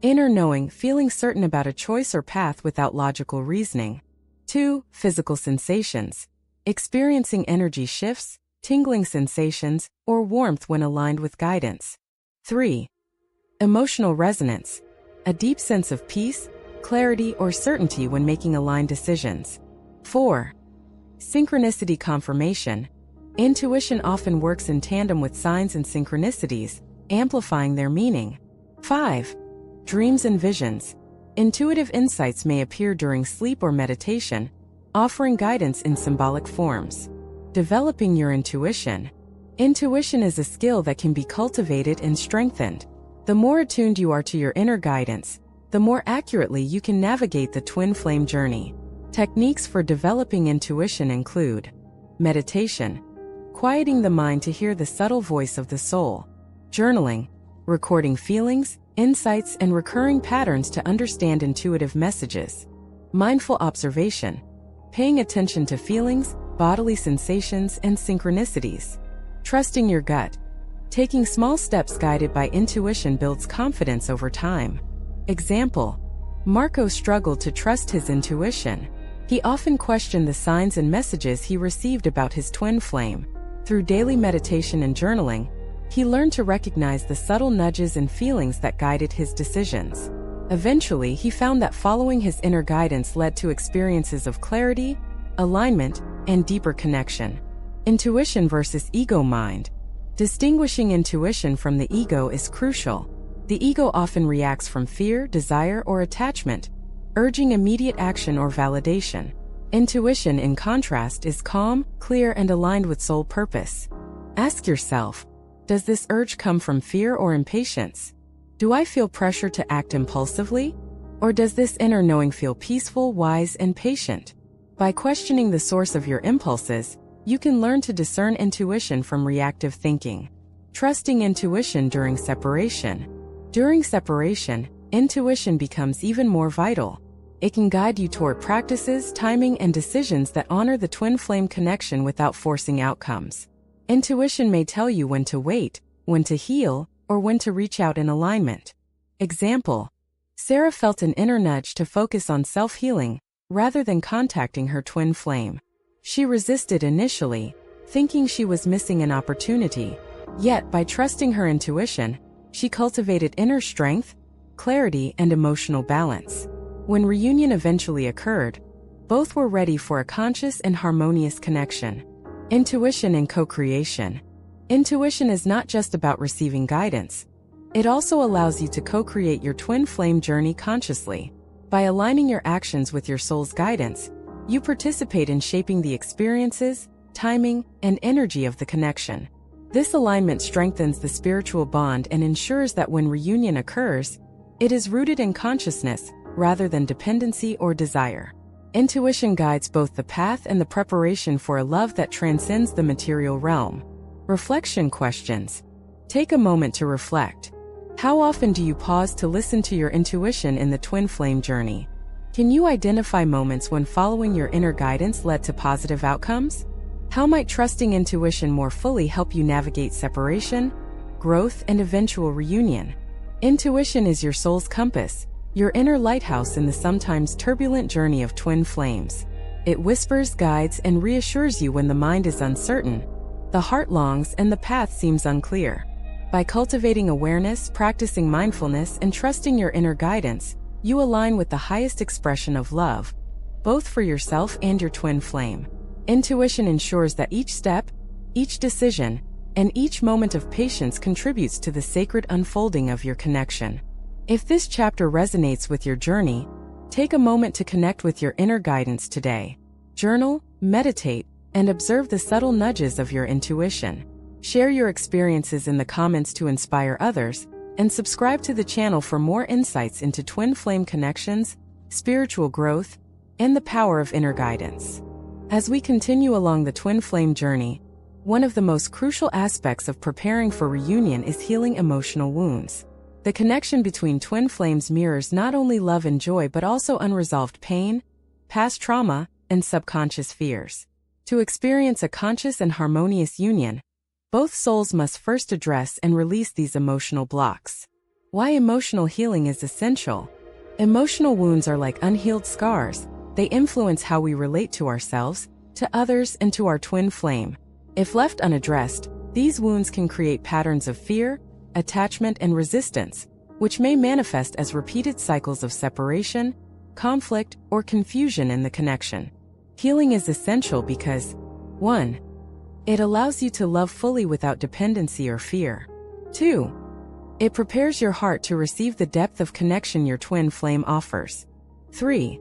Inner knowing, feeling certain about a choice or path without logical reasoning. 2. Physical sensations, experiencing energy shifts, tingling sensations, or warmth when aligned with guidance. 3. Emotional resonance, a deep sense of peace, clarity, or certainty when making aligned decisions. 4. Synchronicity confirmation, intuition often works in tandem with signs and synchronicities, amplifying their meaning. 5. Dreams and visions, intuitive insights may appear during sleep or meditation, offering guidance in symbolic forms. Developing your intuition. Intuition is a skill that can be cultivated and strengthened. The more attuned you are to your inner guidance, the more accurately you can navigate the twin flame journey. Techniques for developing intuition include: meditation, quieting the mind to hear the subtle voice of the soul; journaling, recording feelings, insights, and recurring patterns to understand intuitive messages; mindful observation, paying attention to feelings, bodily sensations, and synchronicities; trusting your gut, taking small steps guided by intuition builds confidence over time. Example: Marco struggled to trust his intuition. He often questioned the signs and messages he received about his twin flame. Through daily meditation and journaling, he learned to recognize the subtle nudges and feelings that guided his decisions. Eventually, he found that following his inner guidance led to experiences of clarity, alignment, and deeper connection. Intuition versus ego mind. Distinguishing intuition from the ego is crucial. The ego often reacts from fear, desire, or attachment, urging immediate action or validation. Intuition, in contrast, is calm, clear, and aligned with soul purpose. Ask yourself, does this urge come from fear or impatience? Do I feel pressure to act impulsively? Or does this inner knowing feel peaceful, wise, and patient? By questioning the source of your impulses, you can learn to discern intuition from reactive thinking. Trusting intuition during separation. During separation, intuition becomes even more vital. It can guide you toward practices, timing, and decisions that honor the twin flame connection without forcing outcomes. Intuition may tell you when to wait, when to heal, or when to reach out in alignment. Example: Sarah felt an inner nudge to focus on self-healing rather than contacting her twin flame. She resisted initially, thinking she was missing an opportunity. Yet, by trusting her intuition, she cultivated inner strength, clarity, and emotional balance. When reunion eventually occurred, both were ready for a conscious and harmonious connection. Intuition and co-creation. Intuition is not just about receiving guidance. It also allows you to co-create your twin flame journey consciously. By aligning your actions with your soul's guidance, you participate in shaping the experiences, timing, and energy of the connection. This alignment strengthens the spiritual bond and ensures that when reunion occurs, it is rooted in consciousness rather than dependency or desire. Intuition guides both the path and the preparation for a love that transcends the material realm. Reflection questions. Take a moment to reflect. How often do you pause to listen to your intuition in the twin flame journey? Can you identify moments when following your inner guidance led to positive outcomes? How might trusting intuition more fully help you navigate separation, growth, and eventual reunion? Intuition is your soul's compass, your inner lighthouse in the sometimes turbulent journey of twin flames. It whispers, guides, and reassures you when the mind is uncertain, the heart longs, and the path seems unclear. By cultivating awareness, practicing mindfulness, and trusting your inner guidance, you align with the highest expression of love, both for yourself and your twin flame. Intuition ensures that each step, each decision, and each moment of patience contributes to the sacred unfolding of your connection. If this chapter resonates with your journey, take a moment to connect with your inner guidance today. Journal, meditate, and observe the subtle nudges of your intuition. Share your experiences in the comments to inspire others, and subscribe to the channel for more insights into twin flame connections, spiritual growth, and the power of inner guidance. As we continue along the twin flame journey, one of the most crucial aspects of preparing for reunion is healing emotional wounds. The connection between twin flames mirrors not only love and joy but also unresolved pain, past trauma, and subconscious fears. To experience a conscious and harmonious union, both souls must first address and release these emotional blocks. Why emotional healing is essential. Emotional wounds are like unhealed scars. They influence how we relate to ourselves, to others, and to our twin flame. If left unaddressed, these wounds can create patterns of fear, attachment, and resistance, which may manifest as repeated cycles of separation, conflict, or confusion in the connection. Healing is essential because 1. It allows you to love fully without dependency or fear. 2. It prepares your heart to receive the depth of connection your twin flame offers. 3.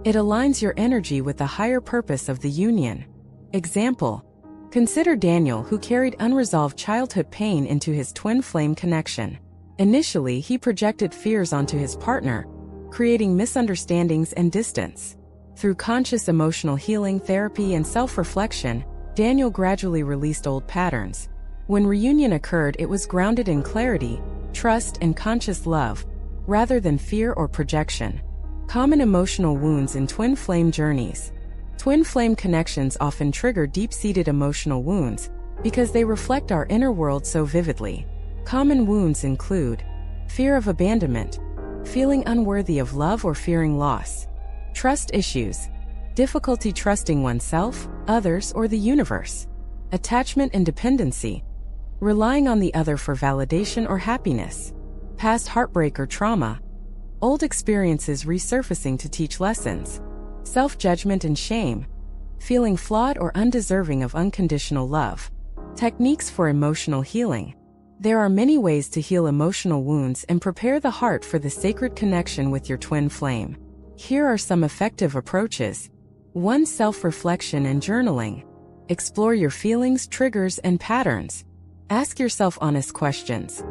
It aligns your energy with the higher purpose of the union. Example: consider Daniel, who carried unresolved childhood pain into his twin flame connection. Initially, he projected fears onto his partner, creating misunderstandings and distance. Through conscious emotional healing therapy and self-reflection, Daniel gradually released old patterns. When reunion occurred, it was grounded in clarity, trust, and conscious love, rather than fear or projection. Common emotional wounds in twin flame journeys. Twin flame connections often trigger deep-seated emotional wounds because they reflect our inner world so vividly. Common wounds include fear of abandonment, feeling unworthy of love or fearing loss. Trust issues, difficulty trusting oneself, others, or the universe. Attachment and dependency, relying on the other for validation or happiness. Past heartbreak or trauma, old experiences resurfacing to teach lessons. Self-judgment and shame, feeling flawed or undeserving of unconditional love. Techniques for emotional healing. There are many ways to heal emotional wounds and prepare the heart for the sacred connection with your twin flame. Here are some effective approaches. 1. Self-reflection and journaling. Explore your feelings, triggers, and patterns. Ask yourself honest questions.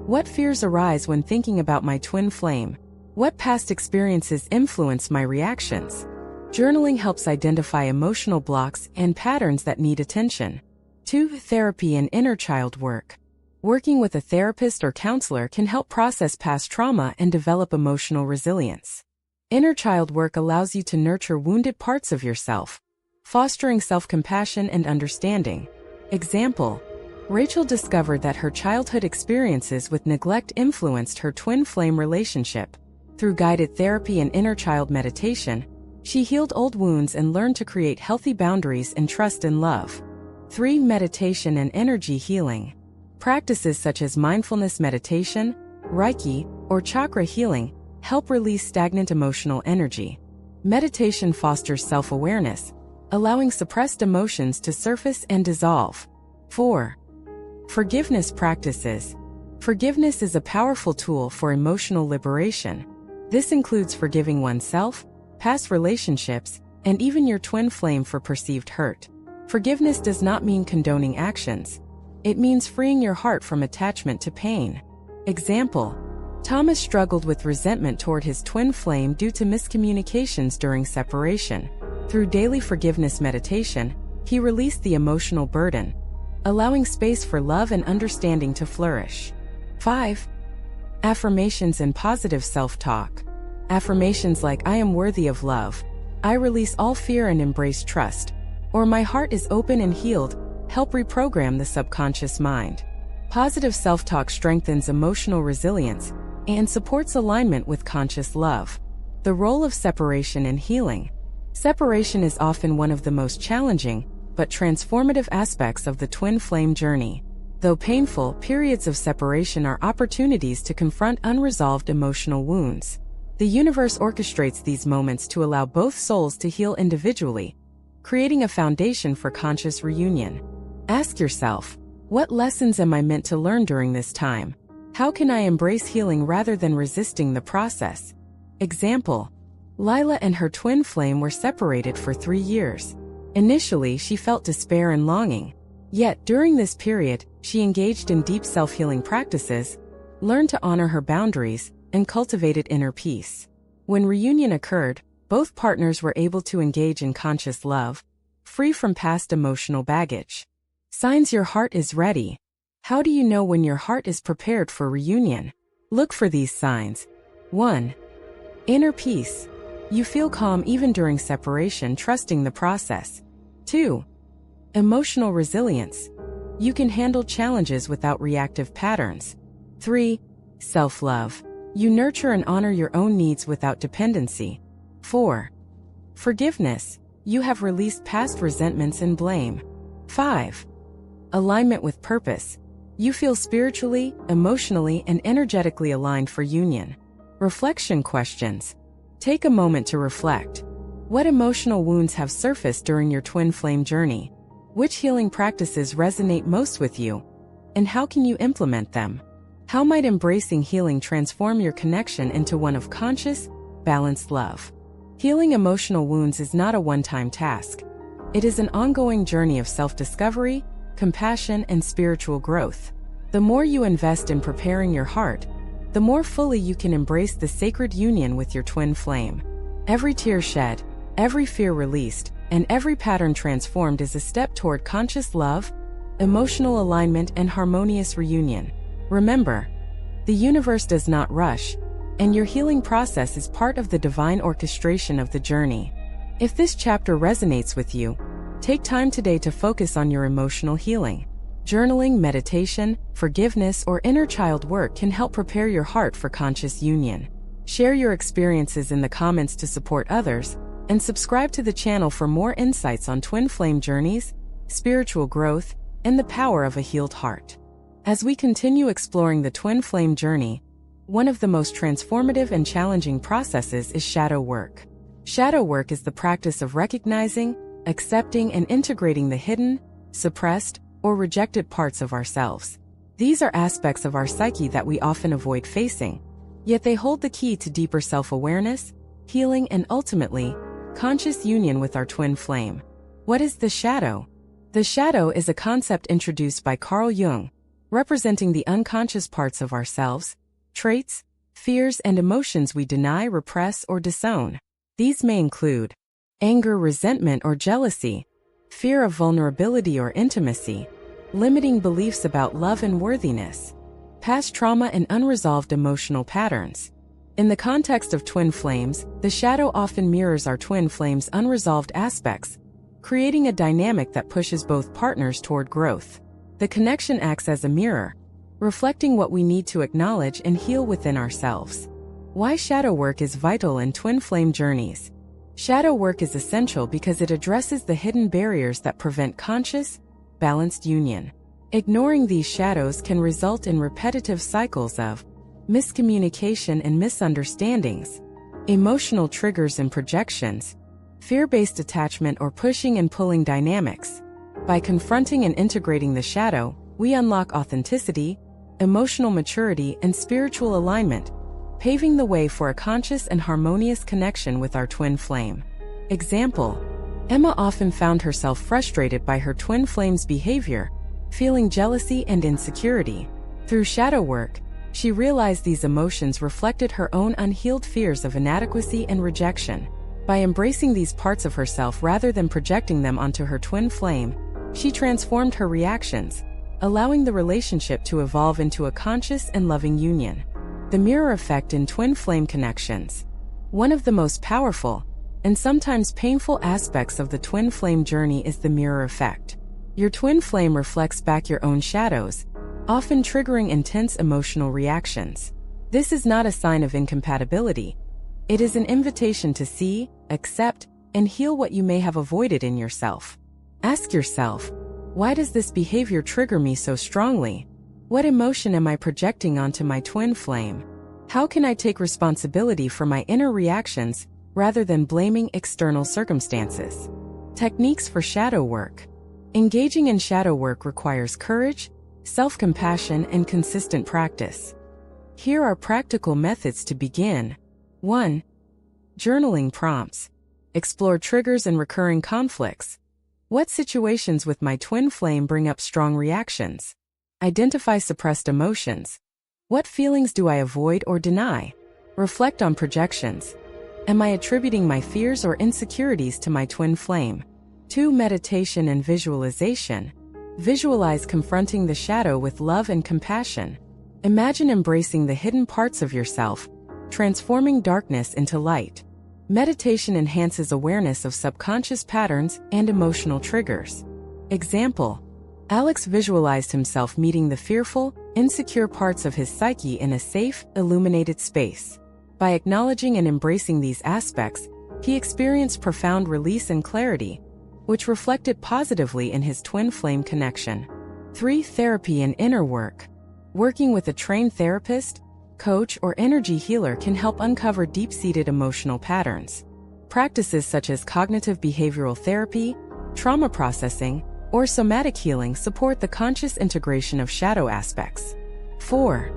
What fears arise when thinking about my twin flame? What past experiences influence my reactions? Journaling helps identify emotional blocks and patterns that need attention. 2. Therapy and inner child work. Working with a therapist or counselor can help process past trauma and develop emotional resilience. Inner child work allows you to nurture wounded parts of yourself, fostering self-compassion and understanding. Example: Rachel discovered that her childhood experiences with neglect influenced her twin flame relationship. Through guided therapy and inner child meditation, she healed old wounds and learned to create healthy boundaries and trust in love. 3. Meditation and energy healing. Practices such as mindfulness meditation, Reiki, or chakra healing help release stagnant emotional energy. Meditation fosters self-awareness, allowing suppressed emotions to surface and dissolve. 4. Forgiveness practices. Forgiveness is a powerful tool for emotional liberation. This includes forgiving oneself, past relationships, and even your twin flame for perceived hurt. Forgiveness does not mean condoning actions. It means freeing your heart from attachment to pain. Example: Thomas struggled with resentment toward his twin flame due to miscommunications during separation. Through daily forgiveness meditation, he released the emotional burden, allowing space for love and understanding to flourish. 5. Affirmations and positive self-talk. Affirmations like "I am worthy of love," "I release all fear and embrace trust," or "My heart is open and healed" help reprogram the subconscious mind. Positive self-talk strengthens emotional resilience and supports alignment with conscious love. The role of separation in healing. Separation is often one of the most challenging but transformative aspects of the twin flame journey. Though painful, periods of separation are opportunities to confront unresolved emotional wounds. The universe orchestrates these moments to allow both souls to heal individually, creating a foundation for conscious reunion. Ask yourself, what lessons am I meant to learn during this time? How can I embrace healing rather than resisting the process? Example: Lila and her twin flame were separated for 3 years. Initially, she felt despair and longing. Yet, during this period, she engaged in deep self-healing practices, learned to honor her boundaries, and cultivated inner peace. When reunion occurred, both partners were able to engage in conscious love, free from past emotional baggage. Signs your heart is ready. How do you know when your heart is prepared for reunion? Look for these signs. 1. Inner peace. You feel calm even during separation, trusting the process. 2. Emotional resilience. You can handle challenges without reactive patterns. 3. Self-love. You nurture and honor your own needs without dependency. 4. Forgiveness. You have released past resentments and blame. 5. Alignment with purpose. You feel spiritually, emotionally, and energetically aligned for union. Reflection questions. Take a moment to reflect. What emotional wounds have surfaced during your twin flame journey? Which healing practices resonate most with you? And how can you implement them? How might embracing healing transform your connection into one of conscious, balanced love? Healing emotional wounds is not a one-time task. It is an ongoing journey of self-discovery, compassion, and spiritual growth. The more you invest in preparing your heart, the more fully you can embrace the sacred union with your twin flame. Every tear shed, every fear released, and every pattern transformed is a step toward conscious love, emotional alignment, and harmonious reunion. Remember, the universe does not rush, and your healing process is part of the divine orchestration of the journey. If this chapter resonates with you, take time today to focus on your emotional healing. Journaling, meditation, forgiveness, or inner child work can help prepare your heart for conscious union. Share your experiences in the comments to support others, and subscribe to the channel for more insights on twin flame journeys, spiritual growth, and the power of a healed heart. As we continue exploring the twin flame journey, one of the most transformative and challenging processes is shadow work. Shadow work is the practice of recognizing, accepting, and integrating the hidden, suppressed, or rejected parts of ourselves. These are aspects of our psyche that we often avoid facing, yet they hold the key to deeper self-awareness, healing, and ultimately, conscious union with our twin flame. What is the shadow? The shadow is a concept introduced by Carl Jung, representing the unconscious parts of ourselves, traits, fears, and emotions we deny, repress, or disown. These may include anger, resentment, or jealousy, fear of vulnerability or intimacy, limiting beliefs about love and worthiness, past trauma and unresolved emotional patterns. In the context of twin flames, the shadow often mirrors our twin flame's unresolved aspects, creating a dynamic that pushes both partners toward growth. The connection acts as a mirror, reflecting what we need to acknowledge and heal within ourselves. Why shadow work is vital in twin flame journeys. Shadow work is essential because it addresses the hidden barriers that prevent conscious, balanced union. Ignoring these shadows can result in repetitive cycles of miscommunication and misunderstandings, emotional triggers and projections, fear-based attachment or pushing and pulling dynamics. By confronting and integrating the shadow, we unlock authenticity, emotional maturity, and spiritual alignment, paving the way for a conscious and harmonious connection with our twin flame. Example: Emma often found herself frustrated by her twin flame's behavior, feeling jealousy and insecurity. Through shadow work, she realized these emotions reflected her own unhealed fears of inadequacy and rejection. By embracing these parts of herself rather than projecting them onto her twin flame, she transformed her reactions, allowing the relationship to evolve into a conscious and loving union. The mirror effect in twin flame connections. One of the most powerful, and sometimes painful aspects of the twin flame journey is the mirror effect. Your twin flame reflects back your own shadows, often triggering intense emotional reactions. This is not a sign of incompatibility. It is an invitation to see, accept, and heal what you may have avoided in yourself. Ask yourself, why does this behavior trigger me so strongly? What emotion am I projecting onto my twin flame? How can I take responsibility for my inner reactions rather than blaming external circumstances? Techniques for shadow work. Engaging in shadow work requires courage, self-compassion, and consistent practice. Here are practical methods to begin. 1. Journaling prompts. Explore triggers and recurring conflicts. What situations with my twin flame bring up strong reactions? Identify suppressed emotions. What feelings do I avoid or deny? Reflect on projections. Am I attributing my fears or insecurities to my twin flame? 2. Meditation and visualization. Visualize confronting the shadow with love and compassion. Imagine embracing the hidden parts of yourself, transforming darkness into light. Meditation enhances awareness of subconscious patterns and emotional triggers. Example: Alex visualized himself meeting the fearful, insecure parts of his psyche in a safe, illuminated space. By acknowledging and embracing these aspects, he experienced profound release and clarity, which reflected positively in his twin flame connection. 3. Therapy and inner work. Working with a trained therapist, coach, or energy healer can help uncover deep-seated emotional patterns. Practices such as cognitive behavioral therapy, trauma processing, or somatic healing support the conscious integration of shadow aspects. 4.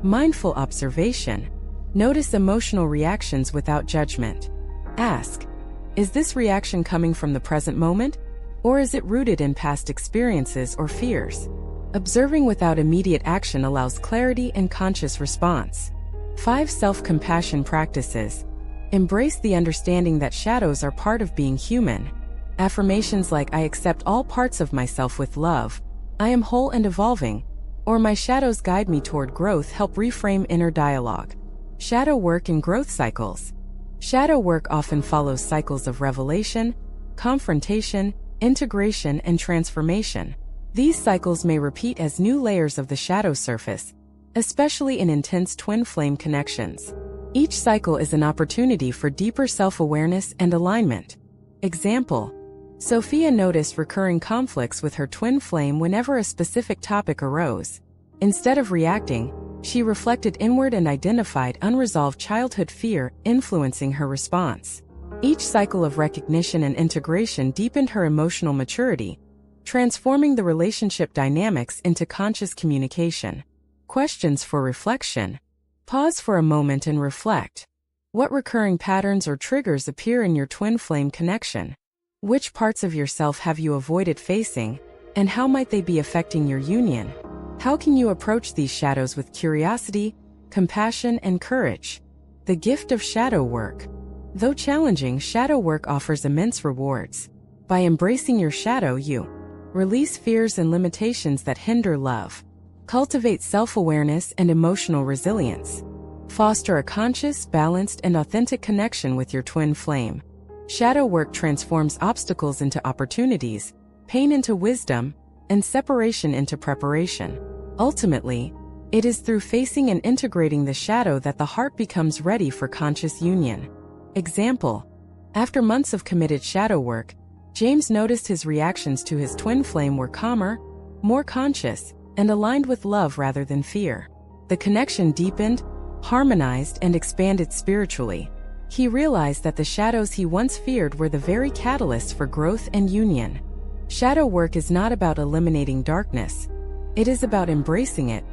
Mindful observation. Notice emotional reactions without judgment. Ask, is this reaction coming from the present moment, or is it rooted in past experiences or fears? Observing without immediate action allows clarity and conscious response. 5. Self-compassion practices. Embrace the understanding that shadows are part of being human. Affirmations like "I accept all parts of myself with love," "I am whole and evolving," or "My shadows guide me toward growth" help reframe inner dialogue. Shadow work and growth cycles. Shadow work often follows cycles of revelation, confrontation, integration, and transformation. These cycles may repeat as new layers of the shadow surface, especially in intense twin flame connections. Each cycle is an opportunity for deeper self-awareness and alignment. Example: Sophia noticed recurring conflicts with her twin flame whenever a specific topic arose. Instead of reacting, she reflected inward and identified unresolved childhood fear influencing her response. Each cycle of recognition and integration deepened her emotional maturity, transforming the relationship dynamics into conscious communication. Questions for reflection. Pause for a moment and reflect. What recurring patterns or triggers appear in your twin flame connection? Which parts of yourself have you avoided facing, and how might they be affecting your union? How can you approach these shadows with curiosity, compassion, and courage? The gift of shadow work. Though challenging, shadow work offers immense rewards. By embracing your shadow, you release fears and limitations that hinder love, cultivate self-awareness and emotional resilience, foster a conscious, balanced, and authentic connection with your twin flame. Shadow work transforms obstacles into opportunities, pain into wisdom, and separation into preparation. Ultimately, it is through facing and integrating the shadow that the heart becomes ready for conscious union. Example: after months of committed shadow work, James noticed his reactions to his twin flame were calmer, more conscious, and aligned with love rather than fear. The connection deepened, harmonized, and expanded spiritually. He realized that the shadows he once feared were the very catalysts for growth and union. Shadow work is not about eliminating darkness. It is about embracing it,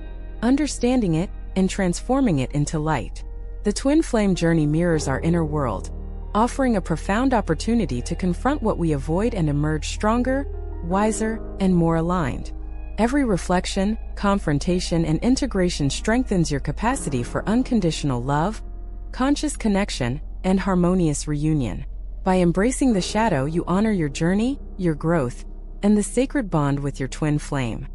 understanding it, and transforming it into light. The twin flame journey mirrors our inner world, offering a profound opportunity to confront what we avoid and emerge stronger, wiser, and more aligned. Every reflection, confrontation, and integration strengthens your capacity for unconditional love, conscious connection, and harmonious reunion. By embracing the shadow, you honor your journey, your growth, and the sacred bond with your twin flame.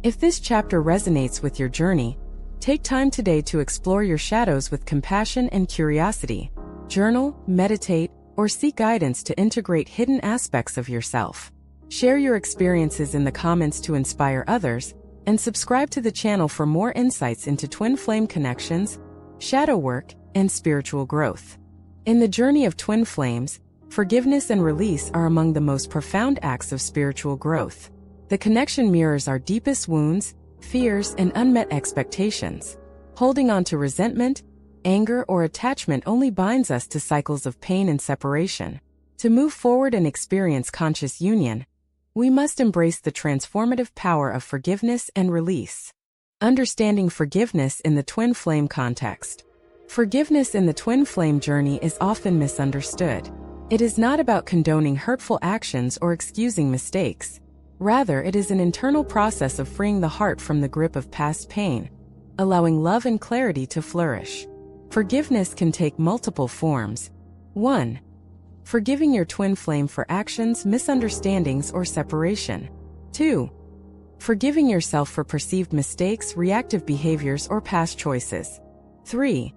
If this chapter resonates with your journey, take time today to explore your shadows with compassion and curiosity. Journal, meditate, or seek guidance to integrate hidden aspects of yourself. Share your experiences in the comments to inspire others, and subscribe to the channel for more insights into twin flame connections, shadow work, and spiritual growth. In the journey of twin flames, forgiveness and release are among the most profound acts of spiritual growth. The connection mirrors our deepest wounds, fears, and unmet expectations. Holding on to resentment, anger, or attachment only binds us to cycles of pain and separation. To move forward and experience conscious union, we must embrace the transformative power of forgiveness and release. Understanding forgiveness in the twin flame context. Forgiveness in the twin flame journey is often misunderstood. It is not about condoning hurtful actions or excusing mistakes. Rather, it is an internal process of freeing the heart from the grip of past pain, allowing love and clarity to flourish. Forgiveness can take multiple forms. 1. Forgiving your twin flame for actions, misunderstandings, or separation. 2. Forgiving yourself for perceived mistakes, reactive behaviors, or past choices. 3.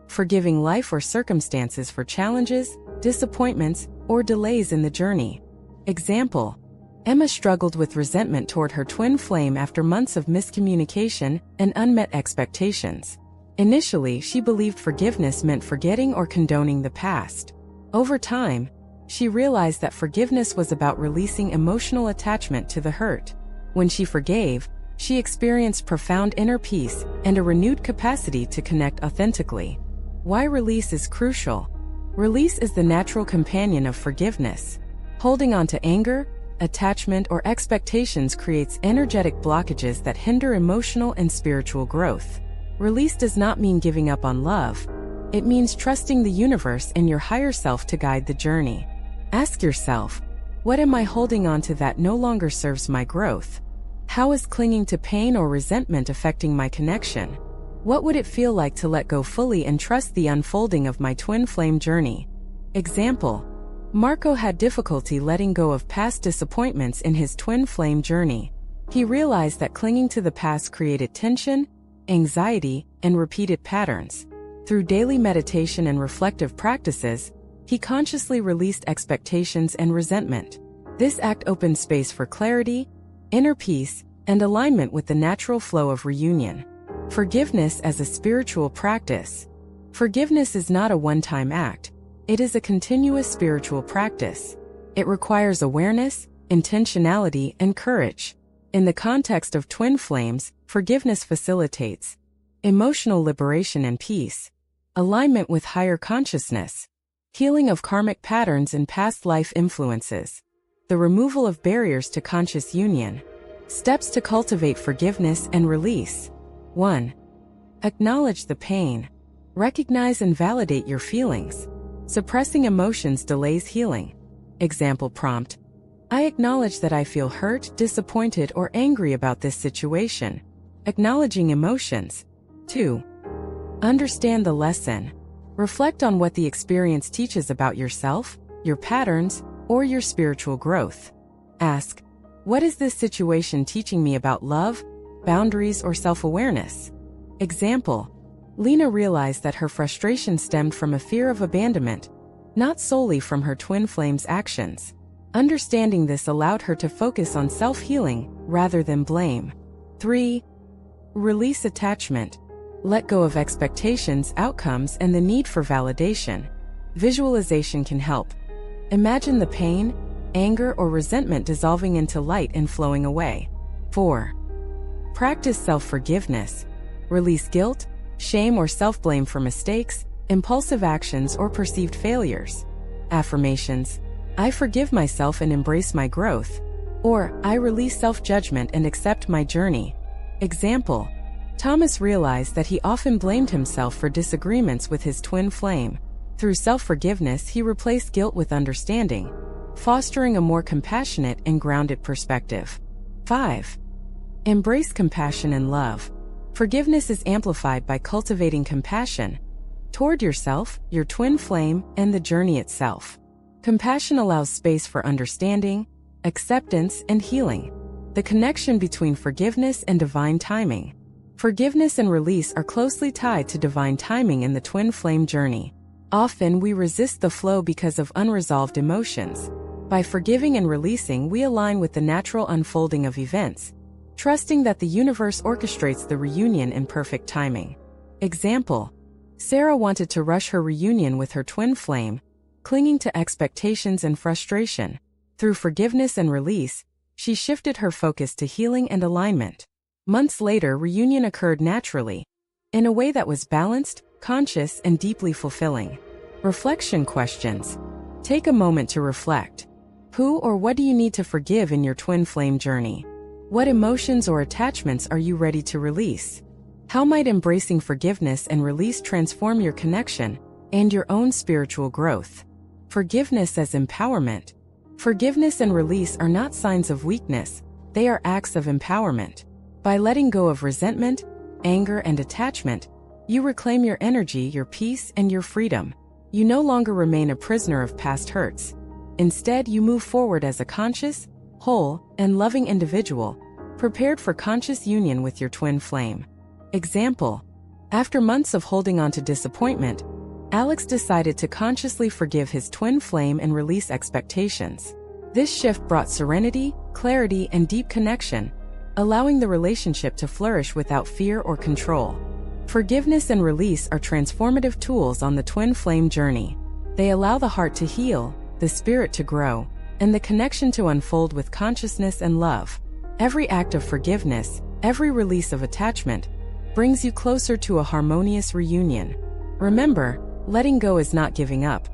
Forgiving life or circumstances for challenges, disappointments, or delays in the journey. Example: Emma struggled with resentment toward her twin flame after months of miscommunication and unmet expectations. Initially, she believed forgiveness meant forgetting or condoning the past. Over time, she realized that forgiveness was about releasing emotional attachment to the hurt. When she forgave, she experienced profound inner peace and a renewed capacity to connect authentically. Why release is crucial. Release is the natural companion of forgiveness. Holding on to anger, attachment, or expectations creates energetic blockages that hinder emotional and spiritual growth. Release does not mean giving up on love. It means trusting the universe and your higher self to guide the journey. Ask yourself, what am I holding on to that no longer serves my growth? How is clinging to pain or resentment affecting my connection? What would it feel like to let go fully and trust the unfolding of my twin flame journey? Example: Marco had difficulty letting go of past disappointments in his twin flame journey. He realized that clinging to the past created tension, anxiety, and repeated patterns. Through daily meditation and reflective practices, he consciously released expectations and resentment. This act opened space for clarity, inner peace, and alignment with the natural flow of reunion. Forgiveness as a spiritual practice. Forgiveness is not a one-time act. It is a continuous spiritual practice. It requires awareness, intentionality, and courage. In the context of twin flames, forgiveness facilitates emotional liberation and peace, alignment with higher consciousness, healing of karmic patterns and past life influences, the removal of barriers to conscious union. Steps to cultivate forgiveness and release. 1. Acknowledge the pain. Recognize and validate your feelings. Suppressing emotions delays healing. Example prompt: I acknowledge that I feel hurt, disappointed, or angry about this situation. Acknowledging emotions. 2. Understand the lesson. Reflect on what the experience teaches about yourself, your patterns, or your spiritual growth. Ask, what is this situation teaching me about love, boundaries, or self-awareness? Example, Lena realized that her frustration stemmed from a fear of abandonment, not solely from her twin flame's actions. Understanding this allowed her to focus on self-healing rather than blame. 3. Release attachment. Let go of expectations, outcomes, and the need for validation. Visualization can help. Imagine the pain, anger, or resentment dissolving into light and flowing away. 4. Practice self-forgiveness. Release guilt, shame, or self-blame for mistakes, impulsive actions, or perceived failures. Affirmations. I forgive myself and embrace my growth. Or, I release self-judgment and accept my journey. Example, Thomas realized that he often blamed himself for disagreements with his twin flame. Through self-forgiveness, he replaced guilt with understanding, fostering a more compassionate and grounded perspective. 5. Embrace compassion and love. Forgiveness is amplified by cultivating compassion toward yourself, your twin flame, and the journey itself. Compassion allows space for understanding, acceptance, and healing. The connection between forgiveness and divine timing. Forgiveness and release are closely tied to divine timing in the twin flame journey. Often we resist the flow because of unresolved emotions. By forgiving and releasing, we align with the natural unfolding of events, trusting that the universe orchestrates the reunion in perfect timing. Example, Sarah wanted to rush her reunion with her twin flame, clinging to expectations and frustration. Through forgiveness and release, she shifted her focus to healing and alignment. Months later, reunion occurred naturally, in a way that was balanced, conscious, and deeply fulfilling. Reflection questions. Take a moment to reflect. Who or what do you need to forgive in your twin flame journey? What emotions or attachments are you ready to release? How might embracing forgiveness and release transform your connection and your own spiritual growth? Forgiveness as empowerment. Forgiveness and release are not signs of weakness, they are acts of empowerment. By letting go of resentment, anger, and attachment, you reclaim your energy, your peace, and your freedom. You no longer remain a prisoner of past hurts. Instead, you move forward as a conscious, whole, and loving individual, prepared for conscious union with your twin flame. Example, after months of holding on to disappointment, Alex decided to consciously forgive his twin flame and release expectations. This shift brought serenity, clarity, and deep connection, allowing the relationship to flourish without fear or control. Forgiveness and release are transformative tools on the twin flame journey. They allow the heart to heal, the spirit to grow, and the connection to unfold with consciousness and love. Every act of forgiveness, every release of attachment, brings you closer to a harmonious reunion. Remember, letting go is not giving up.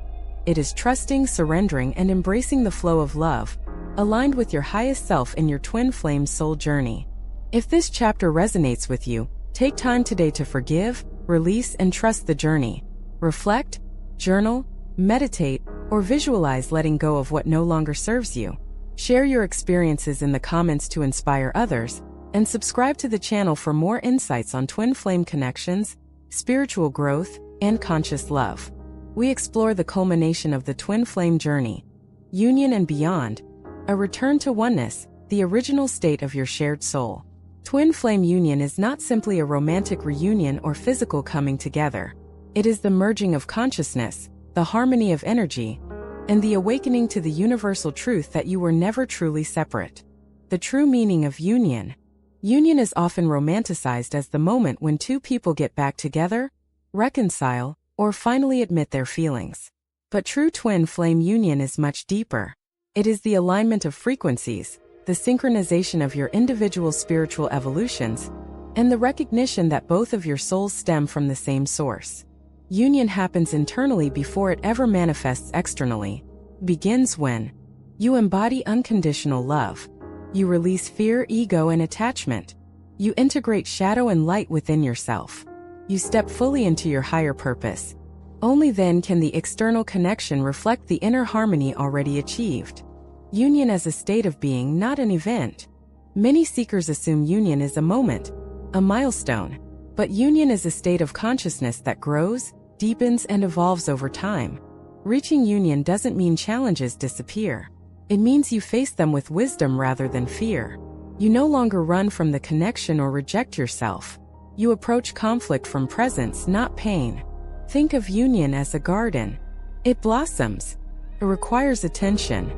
It is trusting, surrendering, and embracing the flow of love, aligned with your highest self in your twin flame soul journey. If this chapter resonates with you, take time today to forgive, release, and trust the journey. Reflect, journal, meditate, or visualize letting go of what no longer serves you. Share your experiences in the comments to inspire others, and subscribe to the channel for more insights on twin flame connections, spiritual growth, and conscious love. We explore the culmination of the twin flame journey, union and beyond, a return to oneness, the original state of your shared soul. Twin flame union is not simply a romantic reunion or physical coming together. It is the merging of consciousness, the harmony of energy, and the awakening to the universal truth that you were never truly separate. The true meaning of union. Union is often romanticized as the moment when two people get back together, reconcile, or finally admit their feelings. But true twin flame union is much deeper. It is the alignment of frequencies, the synchronization of your individual spiritual evolutions, and the recognition that both of your souls stem from the same source. Union happens internally before it ever manifests externally. Begins when you embody unconditional love. You release fear, ego, and attachment. You integrate shadow and light within yourself. You step fully into your higher purpose. Only then can the external connection reflect the inner harmony already achieved. Union as a state of being, not an event. Many seekers assume union is a moment, a milestone, but union is a state of consciousness that grows, deepens, and evolves over time. Reaching union doesn't mean challenges disappear. It means you face them with wisdom rather than fear. You no longer run from the connection or reject yourself. You approach conflict from presence, not pain. Think of union as a garden. It blossoms. It requires attention.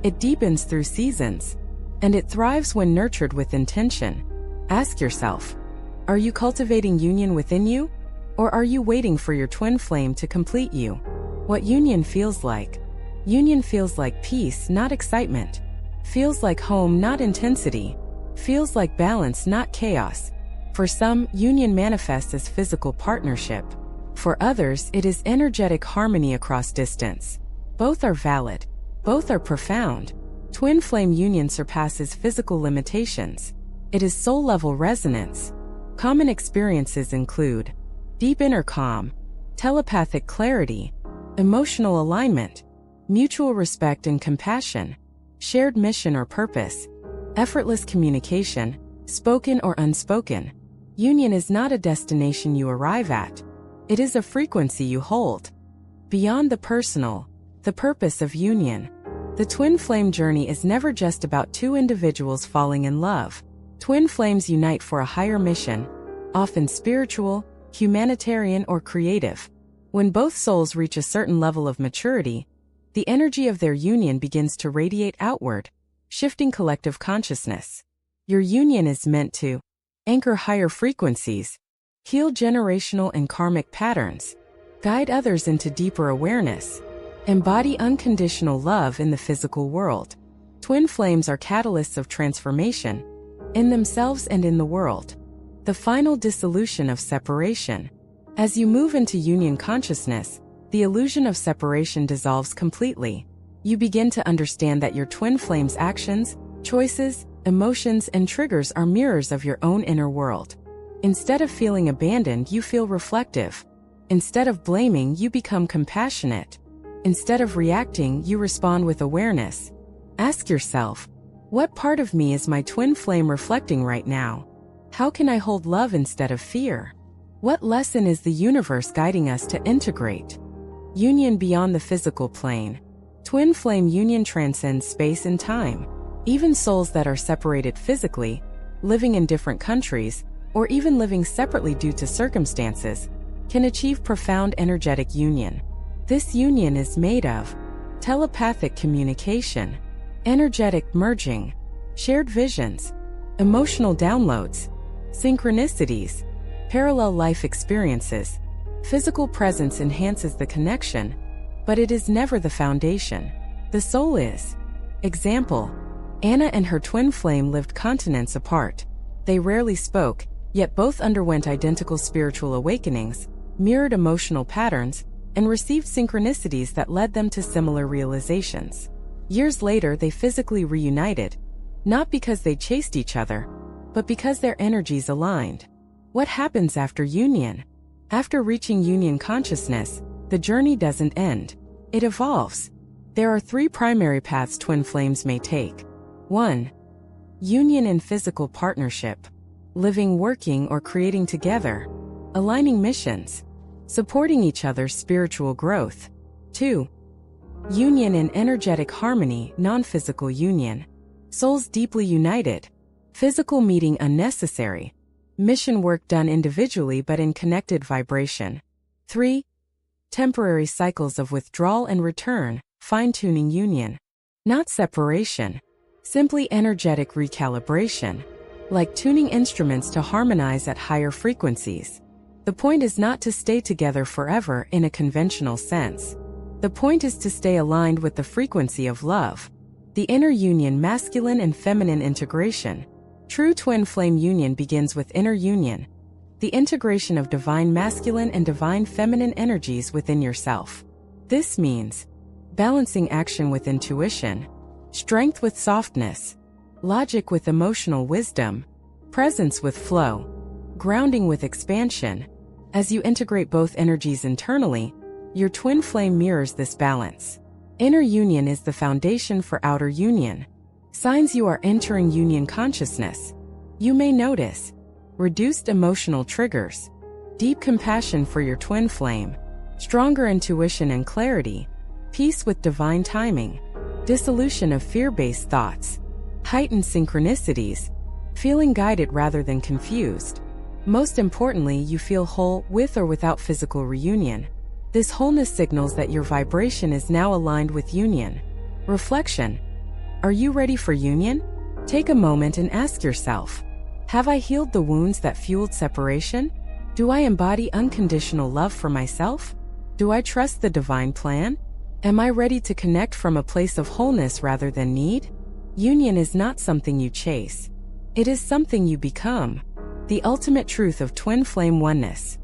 It deepens through seasons. And it thrives when nurtured with intention. Ask yourself, are you cultivating union within you? Or are you waiting for your twin flame to complete you? What union feels like? Union feels like peace, not excitement. Feels like home, not intensity. Feels like balance, not chaos. For some, union manifests as physical partnership. For others, it is energetic harmony across distance. Both are valid. Both are profound. Twin flame union surpasses physical limitations. It is soul-level resonance. Common experiences include deep inner calm, telepathic clarity, emotional alignment, mutual respect and compassion, shared mission or purpose, effortless communication, spoken or unspoken. Union is not a destination you arrive at. It is a frequency you hold. Beyond the personal, the purpose of union. The twin flame journey is never just about two individuals falling in love. Twin flames unite for a higher mission, often spiritual, humanitarian, or creative. When both souls reach a certain level of maturity, the energy of their union begins to radiate outward, shifting collective consciousness. Your union is meant to anchor higher frequencies, heal generational and karmic patterns, guide others into deeper awareness, embody unconditional love in the physical world. Twin flames are catalysts of transformation, in themselves and in the world. The final dissolution of separation. As you move into union consciousness, the illusion of separation dissolves completely. You begin to understand that your twin flame's actions, choices, emotions, and triggers are mirrors of your own inner world. Instead of feeling abandoned, you feel reflective. Instead of blaming, you become compassionate. Instead of reacting, you respond with awareness. Ask yourself, what part of me is my twin flame reflecting right now? How can I hold love instead of fear? What lesson is the universe guiding us to integrate? Union beyond the physical plane. Twin flame union transcends space and time. Even souls that are separated physically, living in different countries, or even living separately due to circumstances, can achieve profound energetic union. This union is made of telepathic communication, energetic merging, shared visions, emotional downloads, synchronicities, parallel life experiences. Physical presence enhances the connection, but it is never the foundation. The soul is. Example: Anna and her twin flame lived continents apart. They rarely spoke, yet both underwent identical spiritual awakenings, mirrored emotional patterns, and received synchronicities that led them to similar realizations. Years later, they physically reunited, not because they chased each other, but because their energies aligned. What happens after union? After reaching union consciousness, the journey doesn't end. It evolves. There are three primary paths twin flames may take. 1. Union in physical partnership. Living, working, or creating together. Aligning missions. Supporting each other's spiritual growth. 2. Union in energetic harmony, non-physical union. Souls deeply united. Physical meeting unnecessary. Mission work done individually but in connected vibration. 3. Temporary cycles of withdrawal and return, fine-tuning union. Not separation. Simply energetic recalibration. Like tuning instruments to harmonize at higher frequencies. The point is not to stay together forever in a conventional sense. The point is to stay aligned with the frequency of love. The inner union, masculine and feminine integration. True twin flame union begins with inner union, the integration of divine masculine and divine feminine energies within yourself. This means balancing action with intuition, strength with softness, logic with emotional wisdom, presence with flow, grounding with expansion. As you integrate both energies internally, your twin flame mirrors this balance. Inner union is the foundation for outer union. Signs you are entering union consciousness. You may notice reduced emotional triggers, deep compassion for your twin flame, stronger intuition and clarity, peace with divine timing, dissolution of fear-based thoughts, heightened synchronicities, feeling guided rather than confused. Most importantly, you feel whole with or without physical reunion. This wholeness signals that your vibration is now aligned with union. Reflection. Are you ready for union? Take a moment and ask yourself, have I healed the wounds that fueled separation? Do I embody unconditional love for myself? Do I trust the divine plan? Am I ready to connect from a place of wholeness rather than need? Union is not something you chase. It is something you become. The ultimate truth of twin flame oneness.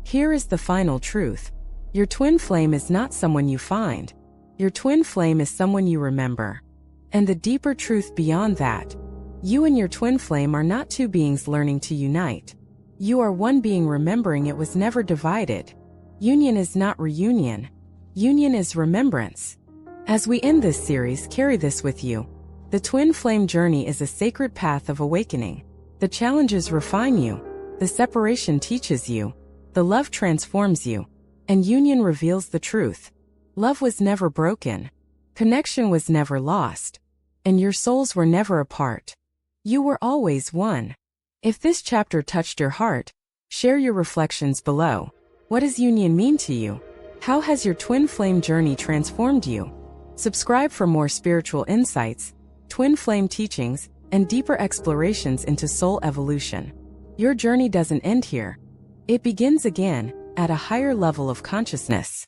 Here is the final truth. Your twin flame is not someone you find. Your twin flame is someone you remember. And the deeper truth beyond that, you and your twin flame are not two beings learning to unite. You are one being remembering it was never divided. Union is not reunion. Union is remembrance. As we end this series, carry this with you. The twin flame journey is a sacred path of awakening. The challenges refine you. The separation teaches you. The love transforms you. And union reveals the truth. Love was never broken. Connection was never lost. And your souls were never apart. You were always one. If this chapter touched your heart, share your reflections below. What does union mean to you? How has your twin flame journey transformed you? Subscribe for more spiritual insights, twin flame teachings, and deeper explorations into soul evolution. Your journey doesn't end here. It begins again, at a higher level of consciousness.